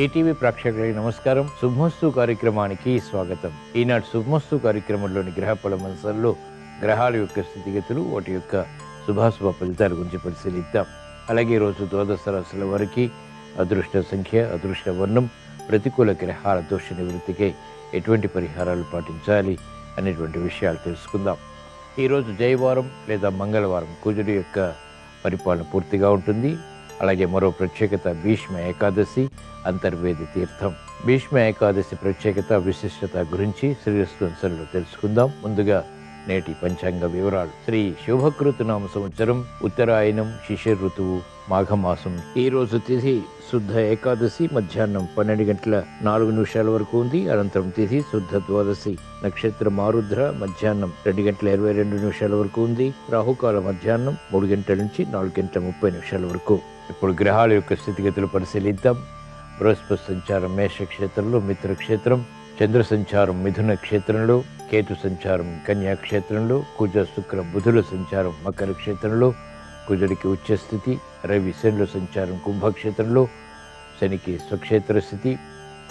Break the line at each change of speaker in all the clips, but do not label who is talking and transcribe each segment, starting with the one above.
ETV ప్రేక్షకులకి నమస్కారం. శుభమస్తు కార్యక్రమానికి స్వాగతం. ఈనాటి శుభమస్తు కార్యక్రమంలోని గ్రహఫల అంశాల్లో గ్రహాల యొక్క స్థితిగతులు, వాటి యొక్క శుభాశుభ ఫలితాల గురించి పరిశీలిద్దాం. అలాగే ఈరోజు ద్వాదశ రాశుల వారికి అదృష్ట సంఖ్య, అదృష్ట వర్ణం, ప్రతికూల గ్రహాల దోష నివృత్తికై ఎటువంటి పరిహారాలు పాటించాలి అనేటువంటి విషయాలు తెలుసుకుందాం. ఈరోజు జయవారం లేదా మంగళవారం కుజుడి యొక్క పరిపాలన పూర్తిగా ఉంటుంది. అలాగే మరో ప్రత్యేకత భీష్మ ఏకాదశి, అంతర్వేది తీర్థం. భీష్మ ఏకాదశి ప్రత్యేకత, విశిష్టత గురించి శ్రీరస్తు అంశంలో తెలుసుకుందాం. ముందుగా నేటి పంచాంగ వివరాలు. శ్రీ శుభకృతనామ సంవత్సరం, ఉత్తరాయణం, శిశిర ఋతువు, మాఘమాసం. ఈ రోజు తిథి శుద్ధ ఏకాదశి మధ్యాహ్నం 12:04 వరకు ఉంది. అనంతరం తిథి శుద్ధ ద్వాదశి, నక్షత్రం ఆరుద్ర మధ్యాహ్నం 2:22 వరకు ఉంది. రాహుకాల మధ్యాహ్నం 3 గంటల నుంచి 4:30 వరకు. ఇప్పుడు గ్రహాల యొక్క స్థితిగతులు పరిశీలిద్దాం. బృహస్పతి సంచారం మేషక్షేత్రంలో, మిత్రక్షేత్రం. చంద్ర సంచారం మిథున క్షేత్రంలో, కేతు సంచారం కన్యా క్షేత్రంలో, కుజ శుక్ర బుధుల సంచారం మకర క్షేత్రంలో, కుజుడికి ఉచ్చస్థితి. రవి శనుల సంచారం కుంభక్షేత్రంలో, శనికి స్వక్షేత్ర స్థితి,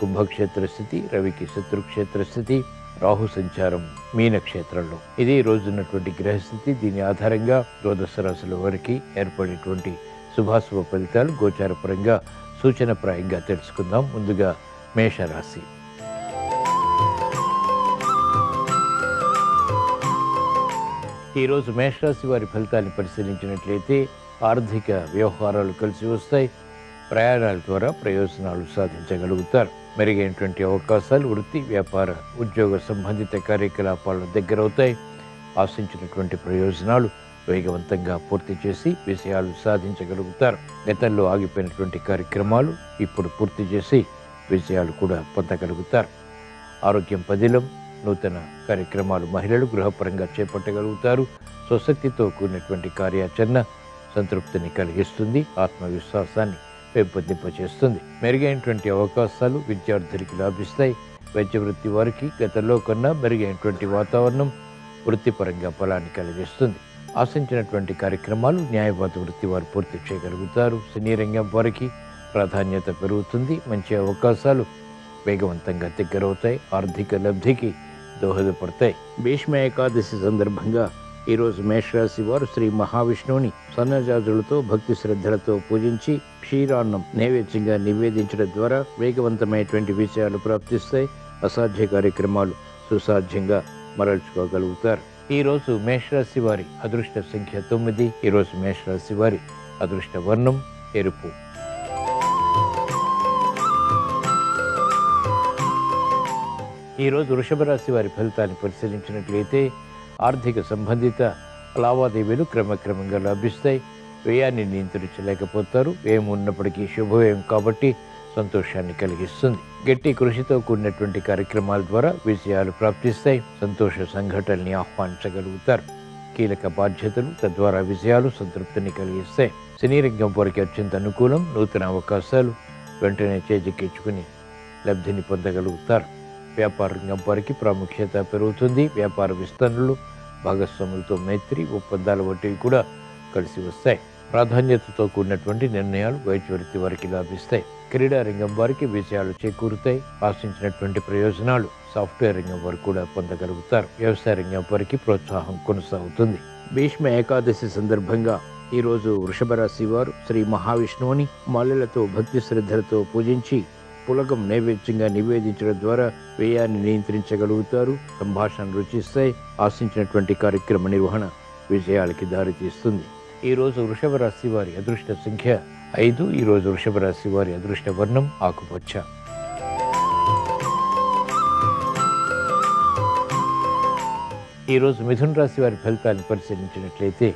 కుంభక్షేత్ర స్థితి, రవికి శత్రుక్షేత్ర స్థితి. రాహు సంచారం మీనక్షేత్రంలో. ఇది రోజున్నటువంటి గ్రహస్థితి. దీని ఆధారంగా ద్వాదశ రాశుల వారికి ఏర్పడేటువంటి శుభాశుభ ఫలితాలు గోచారపరంగా సూచనప్రాయంగా తెలుసుకుందాం. ముందుగా మేషరాశి. ఈరోజు మేషరాశి వారి ఫలితాన్ని పరిశీలించినట్లయితే ఆర్థిక వ్యవహారాలు కలిసి వస్తాయి. ప్రయాణాల ద్వారా ప్రయోజనాలు సాధించగలుగుతారు. మెరుగైనటువంటి అవకాశాలు వృత్తి, వ్యాపార, ఉద్యోగ సంబంధిత కార్యకలాపాలు దగ్గరవుతాయి. ఆశించినటువంటి ప్రయోజనాలు వేగవంతంగా పూర్తి చేసి విజయాలు సాధించగలుగుతారు. గతంలో ఆగిపోయినటువంటి కార్యక్రమాలు ఇప్పుడు పూర్తి చేసి విజయాలు కూడా పొందగలుగుతారు. ఆరోగ్యం పదిలం. నూతన కార్యక్రమాలు మహిళలు గృహపరంగా చేపట్టగలుగుతారు. స్వశక్తితో కూడినటువంటి కార్యాచరణ సంతృప్తిని కలిగిస్తుంది, ఆత్మవిశ్వాసాన్ని పెంపొందింపచేస్తుంది. మెరుగైనటువంటి అవకాశాలు విద్యార్థులకి లాభిస్తాయి. వైద్య వృత్తి వారికి గతంలో కన్నా మెరుగైనటువంటి వాతావరణం వృత్తిపరంగా ఫలాన్ని కలిగిస్తుంది. ఆశించినటువంటి కార్యక్రమాలు న్యాయవాద వృత్తి వారు పూర్తి చేయగలుగుతారు. సినీ రంగం వారికి ప్రాధాన్యత పెరుగుతుంది. మంచి అవకాశాలు వేగవంతంగా దగ్గరవుతాయి. ఆర్థిక లబ్ధికి దోహదపడతాయి. భీష్మ ఏకాదశి సందర్భంగా ఈరోజు మేషరాశి వారు శ్రీ మహావిష్ణువుని సన్నజాజులతో భక్తి శ్రద్ధలతో పూజించి క్షీరాన్నం నైవేద్యంగా నివేదించడం ద్వారా వేగవంతమైనటువంటి విజయాలు ప్రాప్తిస్తాయి. అసాధ్య కార్యక్రమాలు సుసాధ్యంగా మరల్చుకోగలుగుతారు. ఈరోజు మేషరాశి వారి అదృష్ట సంఖ్య 9. ఈరోజు మేషరాశి వారి అదృష్ట వర్ణం ఎరుపు. ఈరోజు వృషభ రాశి వారి ఫలితాన్ని పరిశీలించినట్లయితే ఆర్థిక సంబంధిత లావాదేవీలు క్రమక్రమంగా లభిస్తాయి. వ్యయాన్ని నియంత్రించలేకపోతారు. వ్యయం ఉన్నప్పటికీ శుభవ్యయం కాబట్టి సంతోషాన్ని కలిగిస్తుంది. గట్టి కృషితో కూడినటువంటి కార్యక్రమాల ద్వారా విజయాలు ప్రాప్తిస్తాయి. సంతోష సంఘటనల్ని ఆహ్వానించగలుగుతారు. కీలక బాధ్యతలు తద్వారా విజయాలు సంతృప్తిని కలిగిస్తాయి. సినీ రంగం వారికి అత్యంత అనుకూలం. నూతన అవకాశాలు వెంటనే చేజిక్కించుకుని లబ్ధిని పొందగలుగుతారు. వ్యాపార రంగం వారికి ప్రాముఖ్యత పెరుగుతుంది. వ్యాపార విస్తరణలు, భాగస్వాములతో మైత్రి ఒప్పందాల వంటివి కూడా కలిసి వస్తాయి. ప్రాధాన్యతతో కూడినటువంటి నిర్ణయాలు వైద్య వృత్తి వారికి లాభిస్తాయి. క్రీడా రంగం వారికి విజయాలు చేకూరుతాయి. ఆశించినటువంటి ప్రయోజనాలు సాఫ్ట్వేర్ రంగం వారు కూడా పొందగలుగుతారు. వ్యవసాయ రంగం వారికి ప్రోత్సాహం కొనసాగుతుంది. భీష్మ ఏకాదశి సందర్భంగా ఈరోజు వృషభ రాశి వారు శ్రీ మహావిష్ణువుని మాలలతో భక్తి శ్రద్ధలతో పూజించి పులగం నైవేద్యంగా నివేదించడం ద్వారా వ్యయాన్ని నియంత్రించగలుగుతారు. సంభాషణ రుచిస్తాయి. ఆశించినటువంటి కార్యక్రమ నిర్వహణ విజయాలకి దారితీస్తుంది. ఈరోజు వృషభ రాశి వారి అదృష్ట సంఖ్య 5. ఈరోజు వృషభ రాశి వారి అదృష్ట వర్ణం ఆకుపచ్చ. ఈరోజు మిథున రాశి వారి ఫలితాన్ని పరిశీలించినట్లయితే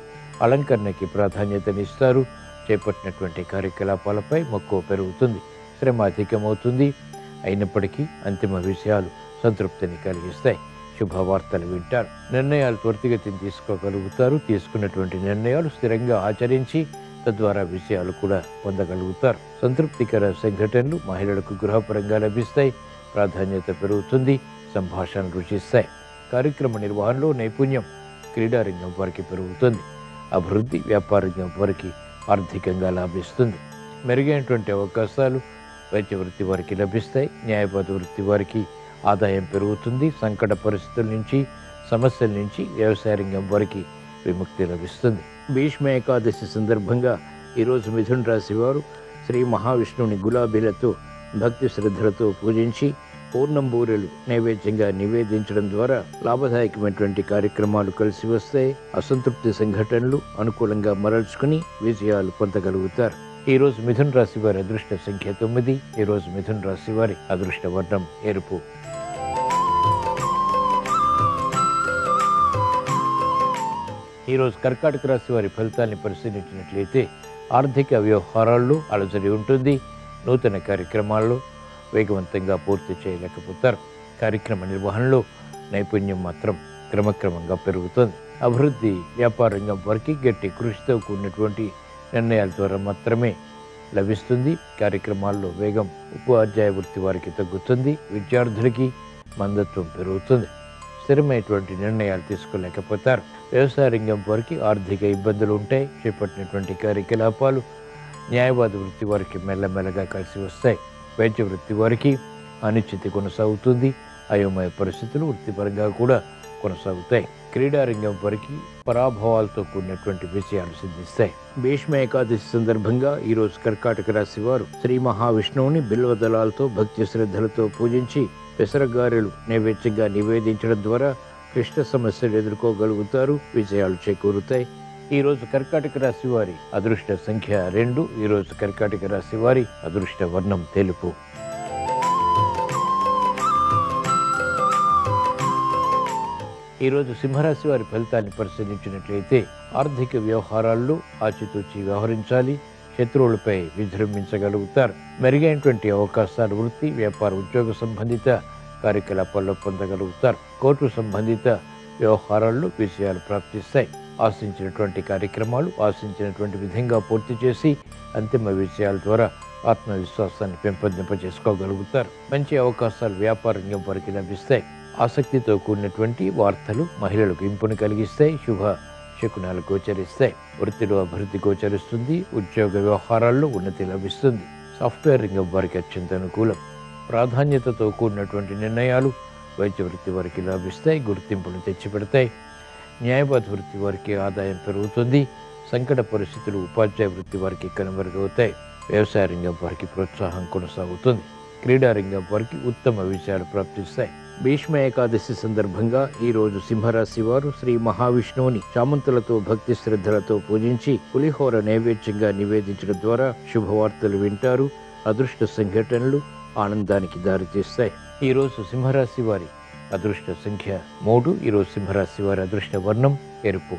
అలంకరణకి ప్రాధాన్యతనిస్తారు. చేపట్టినటువంటి కార్యకలాపాలపై మక్కువ పెరుగుతుంది. శ్రమ అధికమవుతుంది. అయినప్పటికీ అంతిమ విషయాలు సంతృప్తిని కలిగిస్తాయి. శుభవార్తలు వింటారు. నిర్ణయాలు త్వరితగతిని తీసుకోగలుగుతారు. తీసుకున్నటువంటి నిర్ణయాలు స్థిరంగా ఆచరించి తద్వారా విజయాలు కూడా పొందగలుగుతారు. సంతృప్తికర సంఘటనలు మహిళలకు గృహపరంగా లభిస్తాయి. ప్రాధాన్యత పెరుగుతుంది. సంభాషణలు రుచిస్తాయి. కార్యక్రమ నిర్వహణలో నైపుణ్యం క్రీడా రంగం వారికి పెరుగుతుంది. అభివృద్ధి వ్యాపార రంగం వారికి ఆర్థికంగా లాభిస్తుంది. మెరుగైనటువంటి అవకాశాలు వైద్య వృత్తి వారికి లభిస్తాయి. న్యాయవాద వృత్తి వారికి ఆదాయం పెరుగుతుంది. సంకట పరిస్థితుల నుంచి, సమస్యల నుంచి వ్యవసాయ రంగం వారికి విముక్తి లభిస్తుంది. భీష్మ ఏకాదశి సందర్భంగా ఈరోజు మిథున రాశి వారు శ్రీ మహావిష్ణువుని గులాబీలతో భక్తి శ్రద్ధలతో పూజించి పూర్ణం బూరెలు నైవేద్యంగా నివేదించడం ద్వారా లాభదాయకమైనటువంటి కార్యక్రమాలు కలిసి వస్తాయి. అసంతృప్తి సంఘటనలు అనుకూలంగా మరల్చుకుని విజయాలు పొందగలుగుతారు. ఈరోజు మిథున రాశి వారి అదృష్ట సంఖ్య 9. ఈరోజు మిథున రాశి వారి అదృష్ట వర్ణం ఎరుపు. ఈరోజు కర్కాటక రాశి వారి ఫలితాన్ని పరిశీలించినట్లయితే ఆర్థిక వ్యవహారాల్లో అలజడి ఉంటుంది. నూతన కార్యక్రమాల్లో వేగవంతంగా పూర్తి చేయలేకపోతారు. కార్యక్రమ నిర్వహణలో నైపుణ్యం మాత్రం క్రమక్రమంగా పెరుగుతుంది. అభివృద్ధి వ్యాపార రంగం వారికి గట్టి కృషితో కూడినటువంటి నిర్ణయాల ద్వారా మాత్రమే లభిస్తుంది. కార్యక్రమాల్లో వేగం ఉపాధ్యాయ వృత్తి వారికి తగ్గుతుంది. విద్యార్థులకి మందత్వం పెరుగుతుంది. స్థిరమైనటువంటి నిర్ణయాలు తీసుకోలేకపోతారు. వ్యవసాయ రంగం వారికి ఆర్థిక ఇబ్బందులు ఉంటాయి. చేపట్టినటువంటి కార్యకలాపాలు న్యాయవాద వృత్తి వారికి మెల్లమెల్లగా కలిసి వస్తాయి. వైద్య వృత్తి వారికి అనిశ్చితి కొనసాగుతుంది. అయోమయ పరిస్థితులు వృత్తిపరంగా కూడా కొనసాగుతాయి. క్రీడారంగం వారికి పరాభవాలతో కూడినటువంటి విజయాలు సిద్ధిస్తాయి. భీష్మ ఏకాదశి సందర్భంగా ఈరోజు కర్కాటక రాశి వారు శ్రీ మహావిష్ణువుని బిల్వదళాలతో భక్తి శ్రద్ధలతో పూజించి పెసరగారెలు నైవేద్యంగా నివేదించడం ద్వారా క్లిష్ట సమస్యలు ఎదుర్కోగలుగుతారు. విజయాలు చేకూరుతాయి. ఈరోజు కర్కాటక రాశి వారి అదృష్ట సంఖ్య 2. ఈరోజు కర్కాటక రాశి వారి అదృష్ట వర్ణం తెలుపు. ఈరోజు సింహరాశి వారి ఫలితాన్ని పరిశీలించినట్లయితే ఆర్థిక వ్యవహారాల్లో ఆచితూచి వ్యవహరించాలి. శత్రువులపై విజృంభించగలుగుతారు. మెరుగైనటువంటి అవకాశాలు వృత్తి, వ్యాపార, ఉద్యోగ సంబంధిత కార్యకలాపాల్లో పొందగలుగుతారు. కోర్టు సంబంధిత వ్యవహారాల్లో విజయాలు ప్రాప్తిస్తాయి. ఆశించినటువంటి కార్యక్రమాలు ఆశించినటువంటి విధంగా పూర్తి చేసి అంతిమ విజయాల ద్వారా ఆత్మవిశ్వాసాన్ని పెంపొందింపజేసుకోగలుగుతారు. మంచి అవకాశాలు వ్యాపార రంగం వారికి లభిస్తాయి. ఆసక్తితో కూడినటువంటి వార్తలు మహిళలకు ఇంపును కలిగిస్తాయి. శుభ శకునాలు గోచరిస్తాయి. వృత్తిలో అభివృద్ధి గోచరిస్తుంది. ఉద్యోగ వ్యవహారాల్లో ఉన్నతి లభిస్తుంది. సాఫ్ట్వేర్ రంగం వారికి అత్యంత అనుకూలం. ప్రాధాన్యతతో కూడినటువంటి నిర్ణయాలు వైద్య వృత్తి వారికి లభిస్తాయి. గుర్తింపును తెచ్చిపెడతాయి. న్యాయవాద వృత్తి వారికి ఆదాయం పెరుగుతుంది. సంకట పరిస్థితులు ఉపాధ్యాయ వృత్తి వారికి కనుమరుగవుతాయి. వ్యవసాయ రంగం వారికి ప్రోత్సాహం కొనసాగుతుంది. క్రీడారంగం వారికి ఉత్తమ విజయాలు ప్రాప్తిస్తాయి. భీష్మ ఏకాదశి సందర్భంగా ఈరోజు సింహరాశి వారు శ్రీ మహావిష్ణువుని చామంతులతో భక్తి శ్రద్ధలతో పూజించి పులిహోర నైవేద్యంగా నివేదించడం ద్వారా శుభవార్తలు వింటారు. అదృష్ట సంఘటనలు ఆనందానికి దారితీస్తాయి. ఈరోజు సింహరాశి వారి అదృష్ట సంఖ్య 3. ఈరోజు సింహరాశి వారి అదృష్ట వర్ణం ఎరుపు.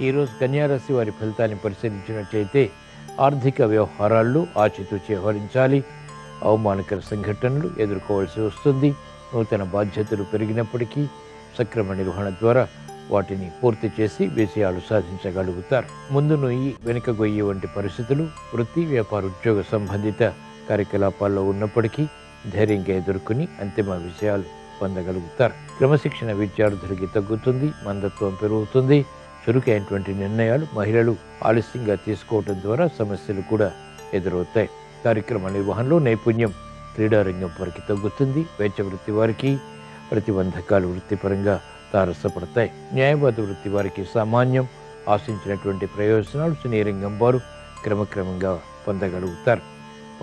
ఈరోజు కన్యారాశి వారి ఫలితాన్ని పరిశీలించినట్లయితే ఆర్థిక వ్యవహారాల్లో ఆచితూచి వ్యవహరించాలి. అవమానకర సంఘటనలు ఎదుర్కోవాల్సి వస్తుంది. నూతన బాధ్యతలు పెరిగినప్పటికీ సక్రమ నిర్వహణ ద్వారా వాటిని పూర్తి చేసి విజయాలు సాధించగలుగుతారు. ముందు నొయ్యి వెనుక గొయ్యి వంటి పరిస్థితులు వృత్తి, వ్యాపార, ఉద్యోగ సంబంధిత కార్యకలాపాల్లో ఉన్నప్పటికీ ధైర్యంగా ఎదుర్కొని అంతిమ విజయాలు పొందగలుగుతారు. క్రమశిక్షణ విద్యార్థులకి తగ్గుతుంది. మందత్వం పెరుగుతుంది. చురుకైనటువంటి నిర్ణయాలు మహిళలు ఆలస్యంగా తీసుకోవడం ద్వారా సమస్యలు కూడా ఎదురవుతాయి. కార్యక్రమ నిర్వహణలో నైపుణ్యం క్రీడారంగం వారికి తగ్గుతుంది. వైద్య వృత్తి వారికి ప్రతిబంధకాలు వృత్తిపరంగా తారసపడతాయి. న్యాయవాద వృత్తి వారికి సామాన్యం. ఆశించినటువంటి ప్రయోజనాలు సినీ రంగం వారు క్రమక్రమంగా పొందగలుగుతారు.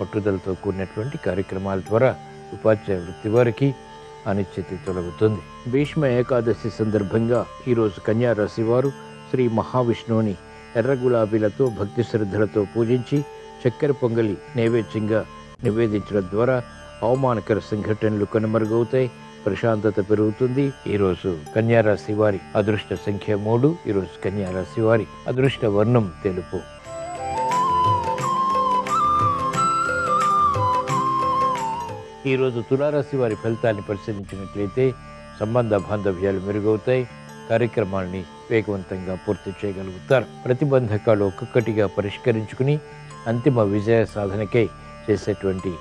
పట్టుదలతో కూడినటువంటి కార్యక్రమాల ద్వారా ఉపాధ్యాయ వృత్తి వారికి అనిశ్చితి తొలగుతుంది. భీష్మ ఏకాదశి సందర్భంగా ఈరోజు కన్యారాశి వారు శ్రీ మహావిష్ణువుని ఎర్ర గులాబీలతో భక్తి శ్రద్ధలతో పూజించి చక్కెర పొంగలి నైవేద్యంగా నివేదించడం ద్వారా అవమానకర సంఘటనలు కనుమరుగవుతాయి. ప్రశాంతత పెరుగుతుంది. ఈరోజు కన్యారాశి వారి అదృష్ట సంఖ్య 3. ఈరోజు కన్యారాశి వారి అదృష్ట వర్ణం తెలుపు. ఈరోజు తులారాశి వారి ఫలితాన్ని పరిశీలించినట్లయితే సంబంధ బాంధవ్యాలు మెరుగవుతాయి. కార్యక్రమాల్ని వేగవంతంగా పూర్తి చేయగలుగుతారు. ప్రతిబంధకాలు ఒక్కొక్కటిగా పరిష్కరించుకుని అంతిమ విజయ సాధనకై చేసేటువంటి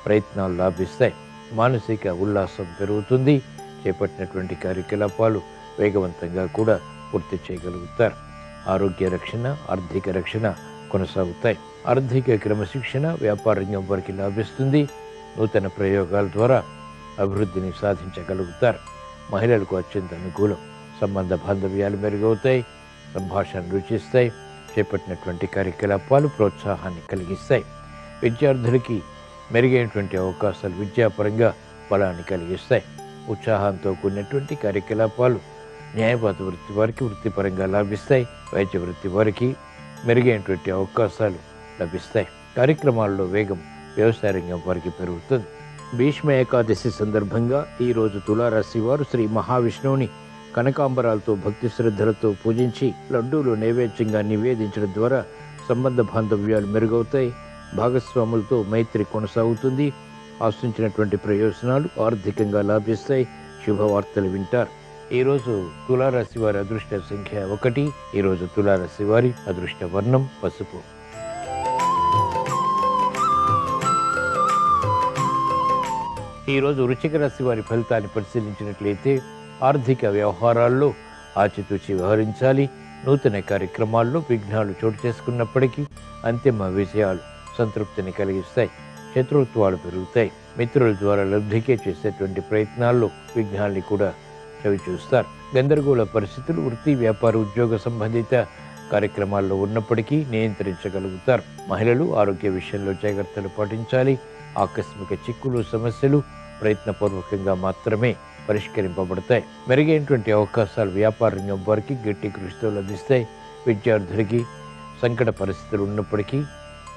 ప్రయత్నాలు లాభిస్తాయి. మానసిక ఉల్లాసం పెరుగుతుంది. చేపట్టినటువంటి కార్యకలాపాలు వేగవంతంగా కూడా పూర్తి చేయగలుగుతారు. ఆరోగ్య రక్షణ, ఆర్థిక రక్షణ కొనసాగుతాయి. ఆర్థిక క్రమశిక్షణ వ్యాపార రంగం వారికి లాభిస్తుంది. నూతన ప్రయోగాల ద్వారా అభివృద్ధిని సాధించగలుగుతారు. మహిళలకు అత్యంత అనుకూలం. సంబంధ బాంధవ్యాలు మెరుగవుతాయి. సంభాషణలు రుచిస్తాయి. చేపట్టినటువంటి కార్యకలాపాలు ప్రోత్సాహాన్ని కలిగిస్తాయి. విద్యార్థులకి మెరుగైనటువంటి అవకాశాలు విద్యాపరంగా బలాన్ని కలిగిస్తాయి. ఉత్సాహంతో కూడినటువంటి కార్యకలాపాలు న్యాయవాద వృత్తి వారికి వృత్తిపరంగా లాభిస్తాయి. వైద్య వృత్తి వారికి మెరుగైనటువంటి అవకాశాలు లభిస్తాయి. కార్యక్రమాల్లో వేగం వ్యవసాయ రంగం వారికి పెరుగుతుంది. భీష్మ ఏకాదశి సందర్భంగా ఈరోజు తులారాశి వారు శ్రీ మహావిష్ణువుని కనకాంబరాలతో భక్తి శ్రద్ధలతో పూజించి లడ్డూలు నైవేద్యంగా నివేదించడం ద్వారా సంబంధ బాంధవ్యాలు మెరుగవుతాయి. భాగస్వాములతో మైత్రి కొనసాగుతుంది. ఆశించినటువంటి ప్రయోజనాలు ఆర్థికంగా లాభిస్తాయి. శుభవార్తలు వింటారు. ఈరోజు తులారాశి వారి అదృష్ట సంఖ్య 1. ఈరోజు తులారాశి వారి అదృష్ట వర్ణం పసుపు. ఈరోజు వృశ్చిక రాశి వారి ఫలితాన్ని పరిశీలించినట్లయితే ఆర్థిక వ్యవహారాల్లో ఆచితూచి వ్యవహరించాలి. నూతన కార్యక్రమాల్లో విఘ్నాలు చోటు చేసుకున్నప్పటికీ అంతిమ విజయాలు సంతృప్తిని కలిగిస్తాయి. శత్రుత్వాలు పెరుగుతాయి. మిత్రుల ద్వారా లబ్ధికే చేసేటువంటి ప్రయత్నాల్లో విఘ్నాల్ని కూడా చవి చూస్తారు. గందరగోళ పరిస్థితులు వృత్తి, వ్యాపార, ఉద్యోగ సంబంధిత కార్యక్రమాల్లో ఉన్నప్పటికీ నియంత్రించగలుగుతారు. మహిళలు ఆరోగ్య విషయంలో జాగ్రత్తలు పాటించాలి. ఆకస్మిక చిక్కులు, సమస్యలు ప్రయత్నపూర్వకంగా మాత్రమే పరిష్కరింపబడతాయి. మెరుగైనటువంటి అవకాశాలు వ్యాపార రంగం వారికి గట్టి కృషితో లభిస్తాయి. విద్యార్థులకి సంకట పరిస్థితులు ఉన్నప్పటికీ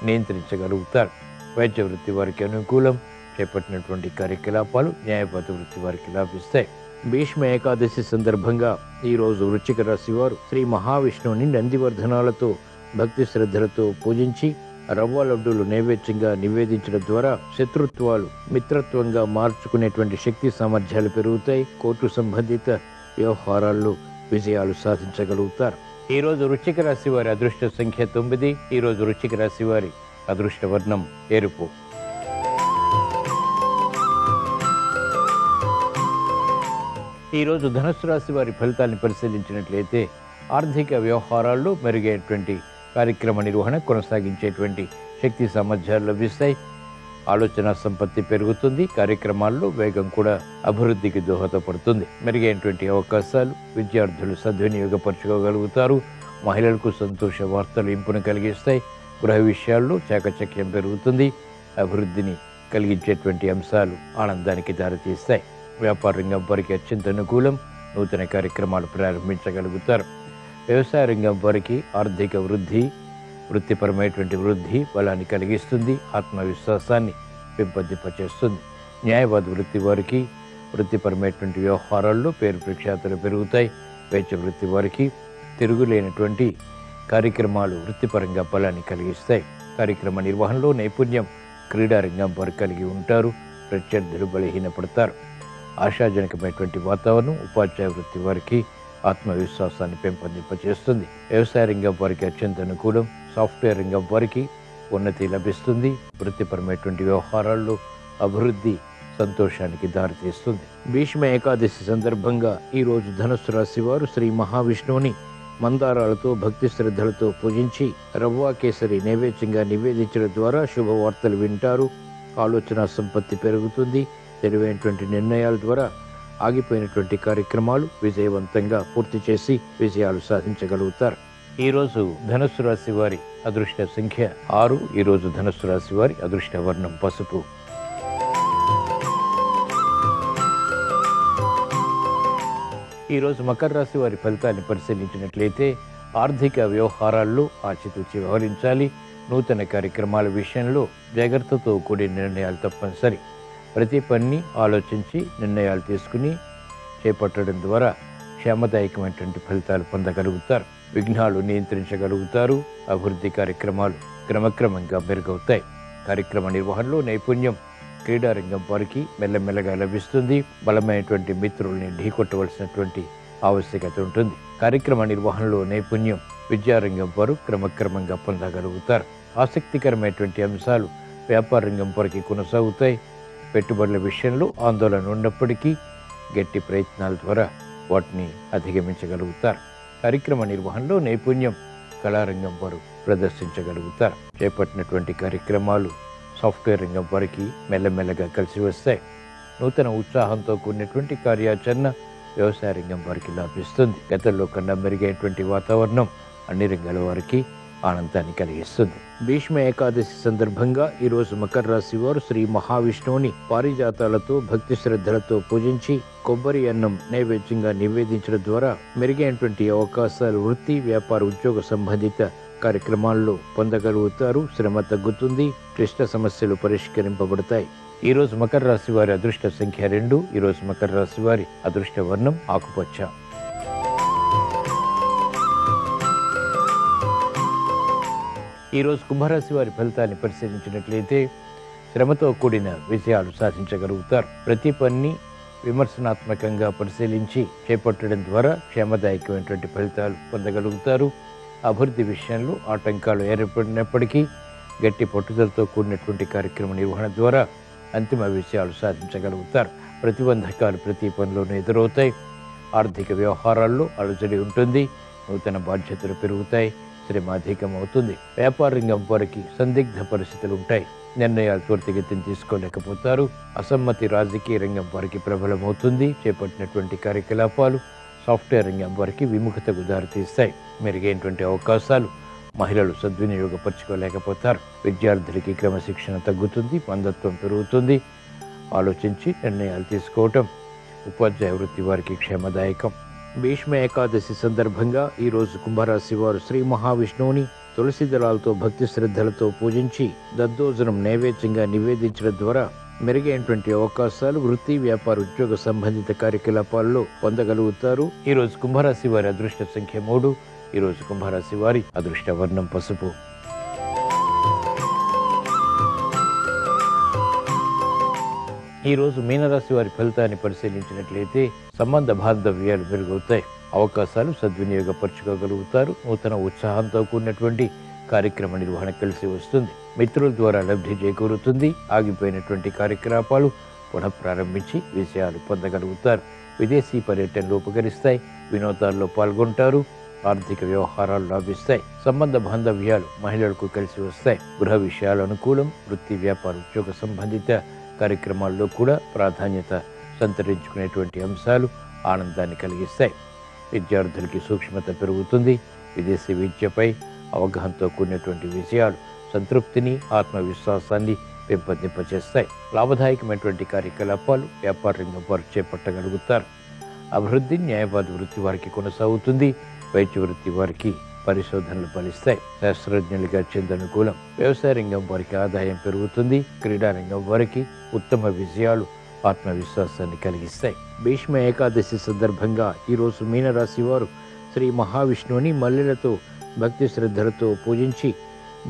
నియంత్రించగలుగుతారు. వైద్య వృత్తి వారికి అనుకూలం. చేపట్టినటువంటి కార్యకలాపాలు న్యాయవాద వృత్తి వారికి లాభిస్తాయి. భీష్మ ఏకాదశి సందర్భంగా ఈరోజు వృశ్చిక రాశి వారు శ్రీ మహావిష్ణువుని నందివర్ధనాలతో భక్తి శ్రద్ధలతో పూజించి రవ్వ లడ్డూలు నైవేద్యంగా నివేదించడం ద్వారా శత్రుత్వాలు మిత్రత్వంగా మార్చుకునేటువంటి శక్తి సామర్థ్యాలు పెరుగుతాయి. కోర్టు సంబంధిత వ్యవహారాల్లో విజయాలు సాధించగలుగుతారు. ఈరోజు వృశ్చిక రాశి వారి అదృష్ట సంఖ్య 9. ఈరోజు వృశ్చిక రాశి వారి అదృష్ట వర్ణం ఎరుపు. ఈరోజు ధనుస్సు రాశి వారి ఫలితాన్ని పరిశీలించినట్లయితే ఆర్థిక వ్యవహారాల్లో మెరుగైనటువంటి కార్యక్రమ నిర్వహణ కొనసాగించేటువంటి శక్తి సామర్థ్యాలు లభిస్తాయి. ఆలోచన సంపత్తి పెరుగుతుంది. కార్యక్రమాల్లో వేగం కూడా అభివృద్ధికి దోహదపడుతుంది. మెరుగైనటువంటి అవకాశాలు విద్యార్థులు సద్వినియోగపరచుకోగలుగుతారు. మహిళలకు సంతోష వార్తలు ఇంపును కలిగిస్తాయి. గృహ విషయాల్లో చాకచక్యం పెరుగుతుంది. అభివృద్ధిని కలిగించేటువంటి అంశాలు ఆనందానికి దారితీస్తాయి. వ్యాపార రంగం వారికి అత్యంత అనుకూలం. నూతన కార్యక్రమాలు ప్రారంభించగలుగుతారు. వ్యవసాయ రంగం వారికి ఆర్థిక వృద్ధి, వృత్తిపరమైనటువంటి వృద్ధి బలాన్ని కలిగిస్తుంది. ఆత్మవిశ్వాసాన్ని పెంపొందింపచేస్తుంది. న్యాయవాద వృత్తి వారికి వృత్తిపరమైనటువంటి వ్యవహారాల్లో పేరు ప్రఖ్యాతులు పెరుగుతాయి. వైద్య వృత్తి వారికి తిరుగులేనటువంటి కార్యక్రమాలు వృత్తిపరంగా బలాన్ని కలిగిస్తాయి. కార్యక్రమ నిర్వహణలో నైపుణ్యం క్రీడారంగం వారు కలిగి ఉంటారు. ప్రత్యర్థులు బలహీనపడతారు. ఆశాజనకమైనటువంటి వాతావరణం ఉపాధ్యాయ వృత్తి వారికి ఆత్మవిశ్వాసాన్ని పెంపొందింపచేస్తుంది. వ్యవసాయ రంగం వారికి అత్యంత అనుకూలం. సాఫ్ట్వేర్ రంగం వారికి ఉన్నతి లభిస్తుంది. వృత్తిపరమైనటువంటి వ్యవహారాల్లో అభివృద్ధి సంతోషానికి దారితీస్తుంది. భీష్మ ఏకాదశి సందర్భంగా ఈరోజు ధనుస్సు రాశి వారు శ్రీ మహావిష్ణువుని మందారాలతో భక్తి శ్రద్ధలతో పూజించి రవ్వ కేసరి నైవేద్యంగా నివేదించడం ద్వారా శుభవార్తలు వింటారు. ఆలోచన సంపత్తి పెరుగుతుంది. తెలివైనటువంటి నిర్ణయాల ద్వారా ఆగిపోయినటువంటి కార్యక్రమాలు విజయవంతంగా పూర్తి చేసి విజయాలు సాధించగలుగుతారు. ఈరోజు ధనుస్సు రాశి వారి అదృష్ట సంఖ్య 6. ఈరోజు ధనుస్సు రాశి వారి అదృష్ట వర్ణం పసుపు. ఈరోజు మకర రాశి వారి ఫలితాన్ని పరిశీలించినట్లయితే ఆర్థిక వ్యవహారాల్లో ఆచితూచి వ్యవహరించాలి. నూతన కార్యక్రమాల విషయంలో జాగ్రత్తతో కూడిన నిర్ణయాలు తప్పనిసరి. ప్రతి పనిని ఆలోచించి నిర్ణయాలు తీసుకుని చేపట్టడం ద్వారా క్షేమదాయకమైనటువంటి ఫలితాలు పొందగలుగుతారు. విఘ్నాలు నియంత్రించగలుగుతారు. అభివృద్ధి కార్యక్రమాలు క్రమక్రమంగా మెరుగవుతాయి. కార్యక్రమ నిర్వహణలో నైపుణ్యం క్రీడారంగం వారికి మెల్లమెల్లగా లభిస్తుంది. బలమైనటువంటి మిత్రుల్ని ఢీకొట్టవలసినటువంటి ఆవశ్యకత ఉంటుంది. కార్యక్రమ నిర్వహణలో నైపుణ్యం విద్యారంగం వారు క్రమక్రమంగా పొందగలుగుతారు. ఆసక్తికరమైనటువంటి అంశాలు వ్యాపార రంగం వారికి కొనసాగుతాయి. పెట్టుబడుల విషయంలో ఆందోళన ఉన్నప్పటికీ గట్టి ప్రయత్నాల ద్వారా వాటిని అధిగమించగలుగుతారు. కార్యక్రమ నిర్వహణలో నైపుణ్యం కళారంగం వారు ప్రదర్శించగలుగుతారు. చేపట్టినటువంటి కార్యక్రమాలు సాఫ్ట్వేర్ రంగం వారికి మెల్లమెల్లగా కలిసి వస్తాయి. నూతన ఉత్సాహంతో కూడినటువంటి కార్యాచరణ వ్యవసాయ రంగం వారికి లాభిస్తుంది. గతంలో కన్నా మెరుగైనటువంటి వాతావరణం అన్ని రంగాల వారికి ఆనందాన్ని కలిగిస్తుంది. భీష్మ ఏకాదశి సందర్భంగా ఈరోజు మకర రాశి వారు శ్రీ మహావిష్ణువుని పారిజాతాలతో భక్తి శ్రద్ధలతో పూజించి కొబ్బరి అన్నం నైవేద్యంగా నివేదించడం ద్వారా మెరుగైనటువంటి అవకాశాలు వృత్తి, వ్యాపార, ఉద్యోగ సంబంధిత కార్యక్రమాల్లో పొందగలుగుతారు. శ్రమ తగ్గుతుంది. క్లిష్ట సమస్యలు పరిష్కరింపబడతాయి. ఈరోజు మకర రాశి వారి అదృష్ట సంఖ్య 2. ఈరోజు మకర రాశి వారి అదృష్ట వర్ణం ఆకుపచ్చ. ఈరోజు కుంభరాశి వారి ఫలితాన్ని పరిశీలించినట్లయితే శ్రమతో కూడిన విజయాలు సాధించగలుగుతారు. ప్రతి పనిని విమర్శనాత్మకంగా పరిశీలించి చేపట్టడం ద్వారా క్షేమదాయకమైనటువంటి ఫలితాలు పొందగలుగుతారు. అభివృద్ధి విషయంలో ఆటంకాలు ఏర్పడినప్పటికీ గట్టి పట్టుదలతో కూడినటువంటి కార్యక్రమ నిర్వహణ ద్వారా అంతిమ విజయాలు సాధించగలుగుతారు. ప్రతిబంధకాలు ప్రతి పనిలోనూ ఎదురవుతాయి. ఆర్థిక వ్యవహారాల్లో అలజడి ఉంటుంది. నూతన బాధ్యతలు పెరుగుతాయి. శ్రమ అధికమవుతుంది. వ్యాపార రంగం వారికి సందిగ్ధ పరిస్థితులు ఉంటాయి. నిర్ణయాలు త్వరితగతిని తీసుకోలేకపోతారు. అసమ్మతి రాజకీయ రంగం వారికి ప్రబలమవుతుంది. చేపట్టినటువంటి కార్యకలాపాలు సాఫ్ట్వేర్ రంగం వారికి విముఖతకు దారితీస్తాయి. మెరుగైనటువంటి అవకాశాలు మహిళలు సద్వినియోగపరచుకోలేకపోతారు. విద్యార్థులకి క్రమశిక్షణ తగ్గుతుంది. మందత్వం పెరుగుతుంది. ఆలోచించి నిర్ణయాలు తీసుకోవటం ఉపాధ్యాయ వృత్తి వారికి క్షేమదాయకం. భీష్మ ఏకాదశి సందర్భంగా ఈరోజు కుంభరాశి వారు శ్రీ మహావిష్ణువుని తులసి దళాలతో భక్తి శ్రద్ధలతో పూజించి దద్దోజనం నైవేద్యంగా నివేదించడం ద్వారా మెరుగైనటువంటి అవకాశాలు వృత్తి, వ్యాపార, ఉద్యోగ సంబంధిత కార్యకలాపాల్లో పొందగలుగుతారు. ఈరోజు కుంభరాశి వారి అదృష్ట సంఖ్య 3. ఈరోజు కుంభరాశి వారి అదృష్ట వర్ణం పసుపు. ఈరోజు మీనరాశి వారి ఫలితాన్ని పరిశీలించినట్లయితే సంబంధ బాంధవ్యాలు మెరుగవుతాయి. అవకాశాలు సద్వినియోగపరచుకోగలుగుతారు. నూతన ఉత్సాహంతో కూడినటువంటి కార్యక్రమ నిర్వహణ కలిసి వస్తుంది. మిత్రుల ద్వారా లబ్ధి చేకూరుతుంది. ఆగిపోయినటువంటి కార్యకలాపాలు పునఃప్రారంభించి విజయాలు పొందగలుగుతారు. విదేశీ పర్యటనలు ఉపకరిస్తాయి. వినోదాల్లో పాల్గొంటారు. ఆర్థిక వ్యవహారాలు లాభిస్తాయి. సంబంధ బాంధవ్యాలు మహిళలకు కలిసి వస్తాయి. గృహ విషయాలు అనుకూలం. వృత్తి, వ్యాపార, ఉద్యోగ సంబంధిత కార్యక్రమాల్లో కూడా ప్రాధాన్యత సంతరించుకునేటువంటి అంశాలు ఆనందాన్ని కలిగిస్తాయి. విద్యార్థులకి సూక్ష్మత పెరుగుతుంది. విదేశీ విద్యపై అవగాహనతో కూడినటువంటి విజయాలు సంతృప్తిని, ఆత్మవిశ్వాసాన్ని పెంపొందింపచేస్తాయి. లాభదాయకమైనటువంటి కార్యకలాపాలు వ్యాపార రంగం వారు చేపట్టగలుగుతారు. అభివృద్ధి న్యాయవాద వృత్తి వారికి కొనసాగుతుంది. వైద్య వృత్తి వారికి పరిశోధనలు ఫలిస్తాయి. శాస్త్రజ్ఞులుగా చెందనుకూలం. వ్యవసాయ రంగం వారికి ఆదాయం పెరుగుతుంది. క్రీడారంగం వారికి ఉత్తమ విజయాలు ఆత్మవిశ్వాసాన్ని కలిగిస్తాయి. భీష్మ ఏకాదశి సందర్భంగా ఈరోజు మీనరాశి వారు శ్రీ మహావిష్ణువుని మల్లెలతో భక్తి శ్రద్ధలతో పూజించి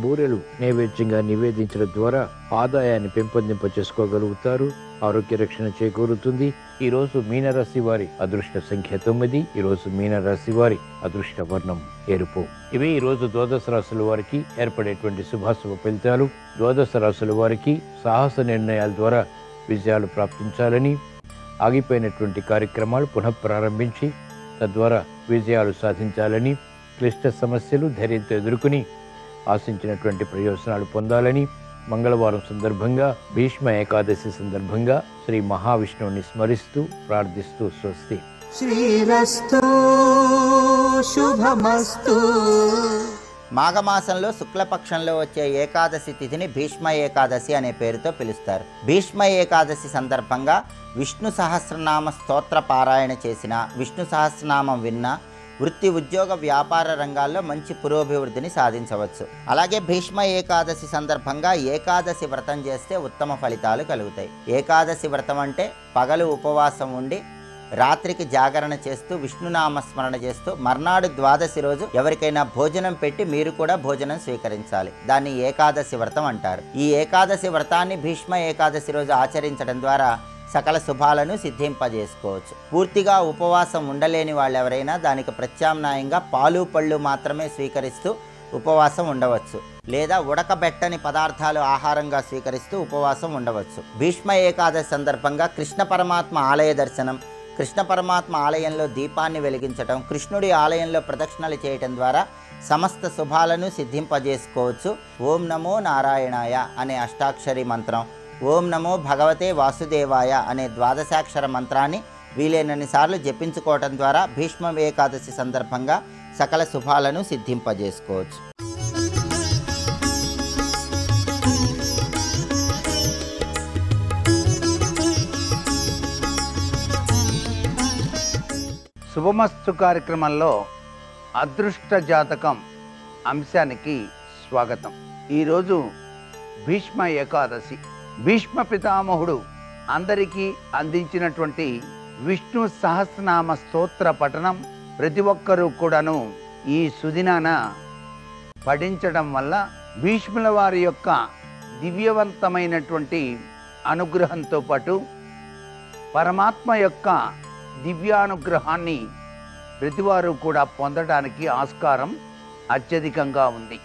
బూరెలు నైవేద్యంగా నివేదించడం ద్వారా ఆదాయాన్ని పెంపొందింప చేసుకోగలుగుతారు. ఆరోగ్య రక్షణ చేకూరుతుంది. ఈరోజు మీనరాశి వారి అదృష్ట సంఖ్య 9. ఈరోజు మీనరాశి వారి అదృష్ట వర్ణం ఎరుపు. ఇవి ఈరోజు ద్వాదశ రాశుల వారికి ఏర్పడేటువంటి శుభాశుభ ఫలితాలు. ద్వాదశ రాశుల వారికి సాహస నిర్ణయాల ద్వారా విజయాలు ప్రాప్తించాలని, ఆగిపోయినటువంటి కార్యక్రమాలు పునఃప్రారంభించి తద్వారా విజయాలు సాధించాలని, క్లిష్ట సమస్యలు ధైర్యంతో ఎదుర్కొని ఆశించినటువంటి ప్రయోజనాలు పొందాలని మంగళవారం సందర్భంగా భీష్మ ఏకాదశి సందర్భంగా శ్రీ మహావిష్ణువుని స్మరిస్తూ ప్రార్థిస్తూ స్వస్తి.
శ్రీరస్తు శుభమస్తు.
మాఘమాసంలో శుక్లపక్షంలో వచ్చే ఏకాదశి తిథిని భీష్మ ఏకాదశి అనే పేరుతో పిలుస్తారు. భీష్మ ఏకాదశి సందర్భంగా విష్ణు సహస్రనామ స్తోత్ర పారాయణ చేసిన, విష్ణు సహస్రనామం విన్న వృత్తి, ఉద్యోగ, వ్యాపార రంగాల్లో మంచి పురోభివృద్ధిని సాధించవచ్చు. అలాగే భీష్మ ఏకాదశి సందర్భంగా ఏకాదశి వ్రతం చేస్తే ఉత్తమ ఫలితాలు కలుగుతాయి. ఏకాదశి వ్రతం అంటే పగలు ఉపవాసం ఉండి రాత్రికి జాగరణ చేస్తూ విష్ణునామస్మరణ చేస్తూ మర్నాడు ద్వాదశి రోజు ఎవరికైనా భోజనం పెట్టి మీరు కూడా భోజనం స్వీకరించాలి. దాన్ని ఏకాదశి వ్రతం అంటారు. ఈ ఏకాదశి వ్రతాన్ని భీష్మ ఏకాదశి రోజు ఆచరించడం ద్వారా సకల శుభాలను సిద్ధింపజేసుకోవచ్చు. పూర్తిగా ఉపవాసం ఉండలేని వాళ్ళు ఎవరైనా దానికి ప్రత్యామ్నాయంగా పాలు పళ్ళు మాత్రమే స్వీకరిస్తూ ఉపవాసం ఉండవచ్చు. లేదా ఉడకబెట్టని పదార్థాలు ఆహారంగా స్వీకరిస్తూ ఉపవాసం ఉండవచ్చు. భీష్మ ఏకాదశి సందర్భంగా కృష్ణ పరమాత్మ ఆలయ దర్శనం, కృష్ణ పరమాత్మ ఆలయంలో దీపాన్ని వెలిగించటం, కృష్ణుడి ఆలయంలో ప్రదక్షిణలు చేయటం ద్వారా సమస్త శుభాలను సిద్ధింపజేసుకోవచ్చు. ఓం నమో నారాయణాయ అనే అష్టాక్షరి మంత్రం, ఓం నమో భగవతే వాసుదేవాయ అనే ద్వాదశాక్షర మంత్రాన్ని వీలైనన్ని సార్లు జపించుకోవటం ద్వారా భీష్మ ఏకాదశి సందర్భంగా సకల శుభాలను సిద్ధింపజేసుకోవచ్చు.
శుభమస్తు కార్యక్రమంలో అదృష్ట జాతకం అంశానికి స్వాగతం. ఈరోజు భీష్మ ఏకాదశి. భీష్మ పితామహుడు అందరికీ అందించినటువంటి విష్ణు సహస్రనామ స్తోత్ర పఠనం ప్రతి ఒక్కరూ కూడాను ఈ సుదినాన పఠించడం వల్ల భీష్ముల వారి యొక్క దివ్యవంతమైనటువంటి అనుగ్రహంతో పాటు పరమాత్మ యొక్క దివ్యానుగ్రహాన్ని ప్రతివారు కూడా పొందడానికి ఆస్కారం అత్యధికంగా ఉంది.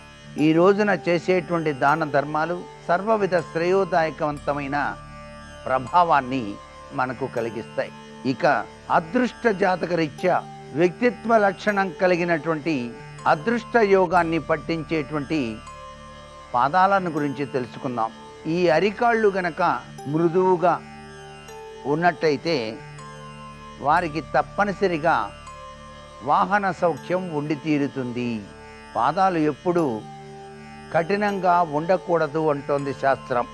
ఈ రోజున చేసేటువంటి దాన ధర్మాలు సర్వవిధ శ్రేయోదాయకవంతమైన ప్రభావాన్ని మనకు కలిగిస్తాయి. ఇక అదృష్ట జాతకరీత్యా వ్యక్తిత్వ లక్షణం కలిగినటువంటి అదృష్ట యోగాన్ని పట్టించేటువంటి పాదాలను గురించి తెలుసుకుందాం. ఈ అరికాళ్ళు గనక మృదువుగా ఉన్నట్టయితే వారికి తప్పనిసరిగా వాహన సౌఖ్యం ఉండి తీరుతుంది. పాదాలు ఎప్పుడూ కఠినంగా ఉండకూడదు అంటోంది శాస్త్రం.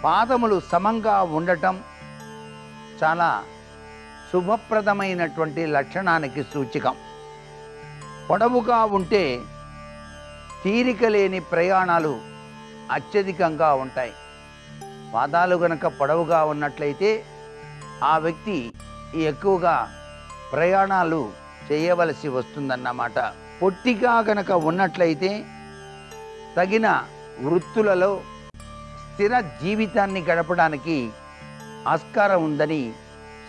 పాదములు సమంగా ఉండటం చాలా శుభప్రదమైనటువంటి లక్షణానికి సూచకం. పొడవుగా ఉంటే తీరిక లేని ప్రయాణాలు అత్యధికంగా ఉంటాయి. పాదాలు గనక పొడవుగా ఉన్నట్లయితే ఆ వ్యక్తి ఎక్కువగా ప్రయాణాలు చేయవలసి వస్తుందన్నమాట. పొట్టిగా గనక ఉన్నట్లయితే తగిన వృత్తులలో స్థిర జీవితాన్ని గడపడానికి ఆస్కారం ఉందని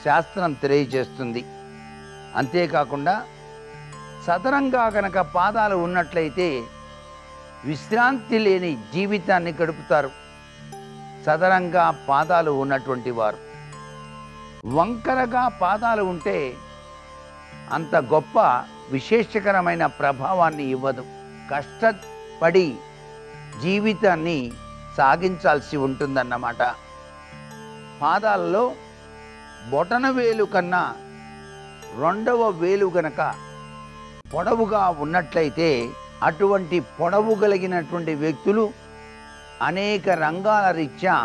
శాస్త్రం తెలియజేస్తుంది. అంతేకాకుండా సదరంగా గనక పాదాలు ఉన్నట్లయితే విశ్రాంతి లేని జీవితాన్ని గడుపుతారు సదరంగా పాదాలు ఉన్నటువంటి వారు. వంకరగా పాదాలు ఉంటే అంత గొప్ప విశేషకరమైన ప్రభావాన్ని ఇవ్వదు. కష్టపడి జీవితాన్ని సాగించాల్సి ఉంటుందన్నమాట. పాదాలలో బొటన వేలు కన్నా రెండవ వేలు గనక పొడవుగా ఉన్నట్లయితే అటువంటి పొడవు కలిగినటువంటి వ్యక్తులు అనేక రంగాల రీత్యా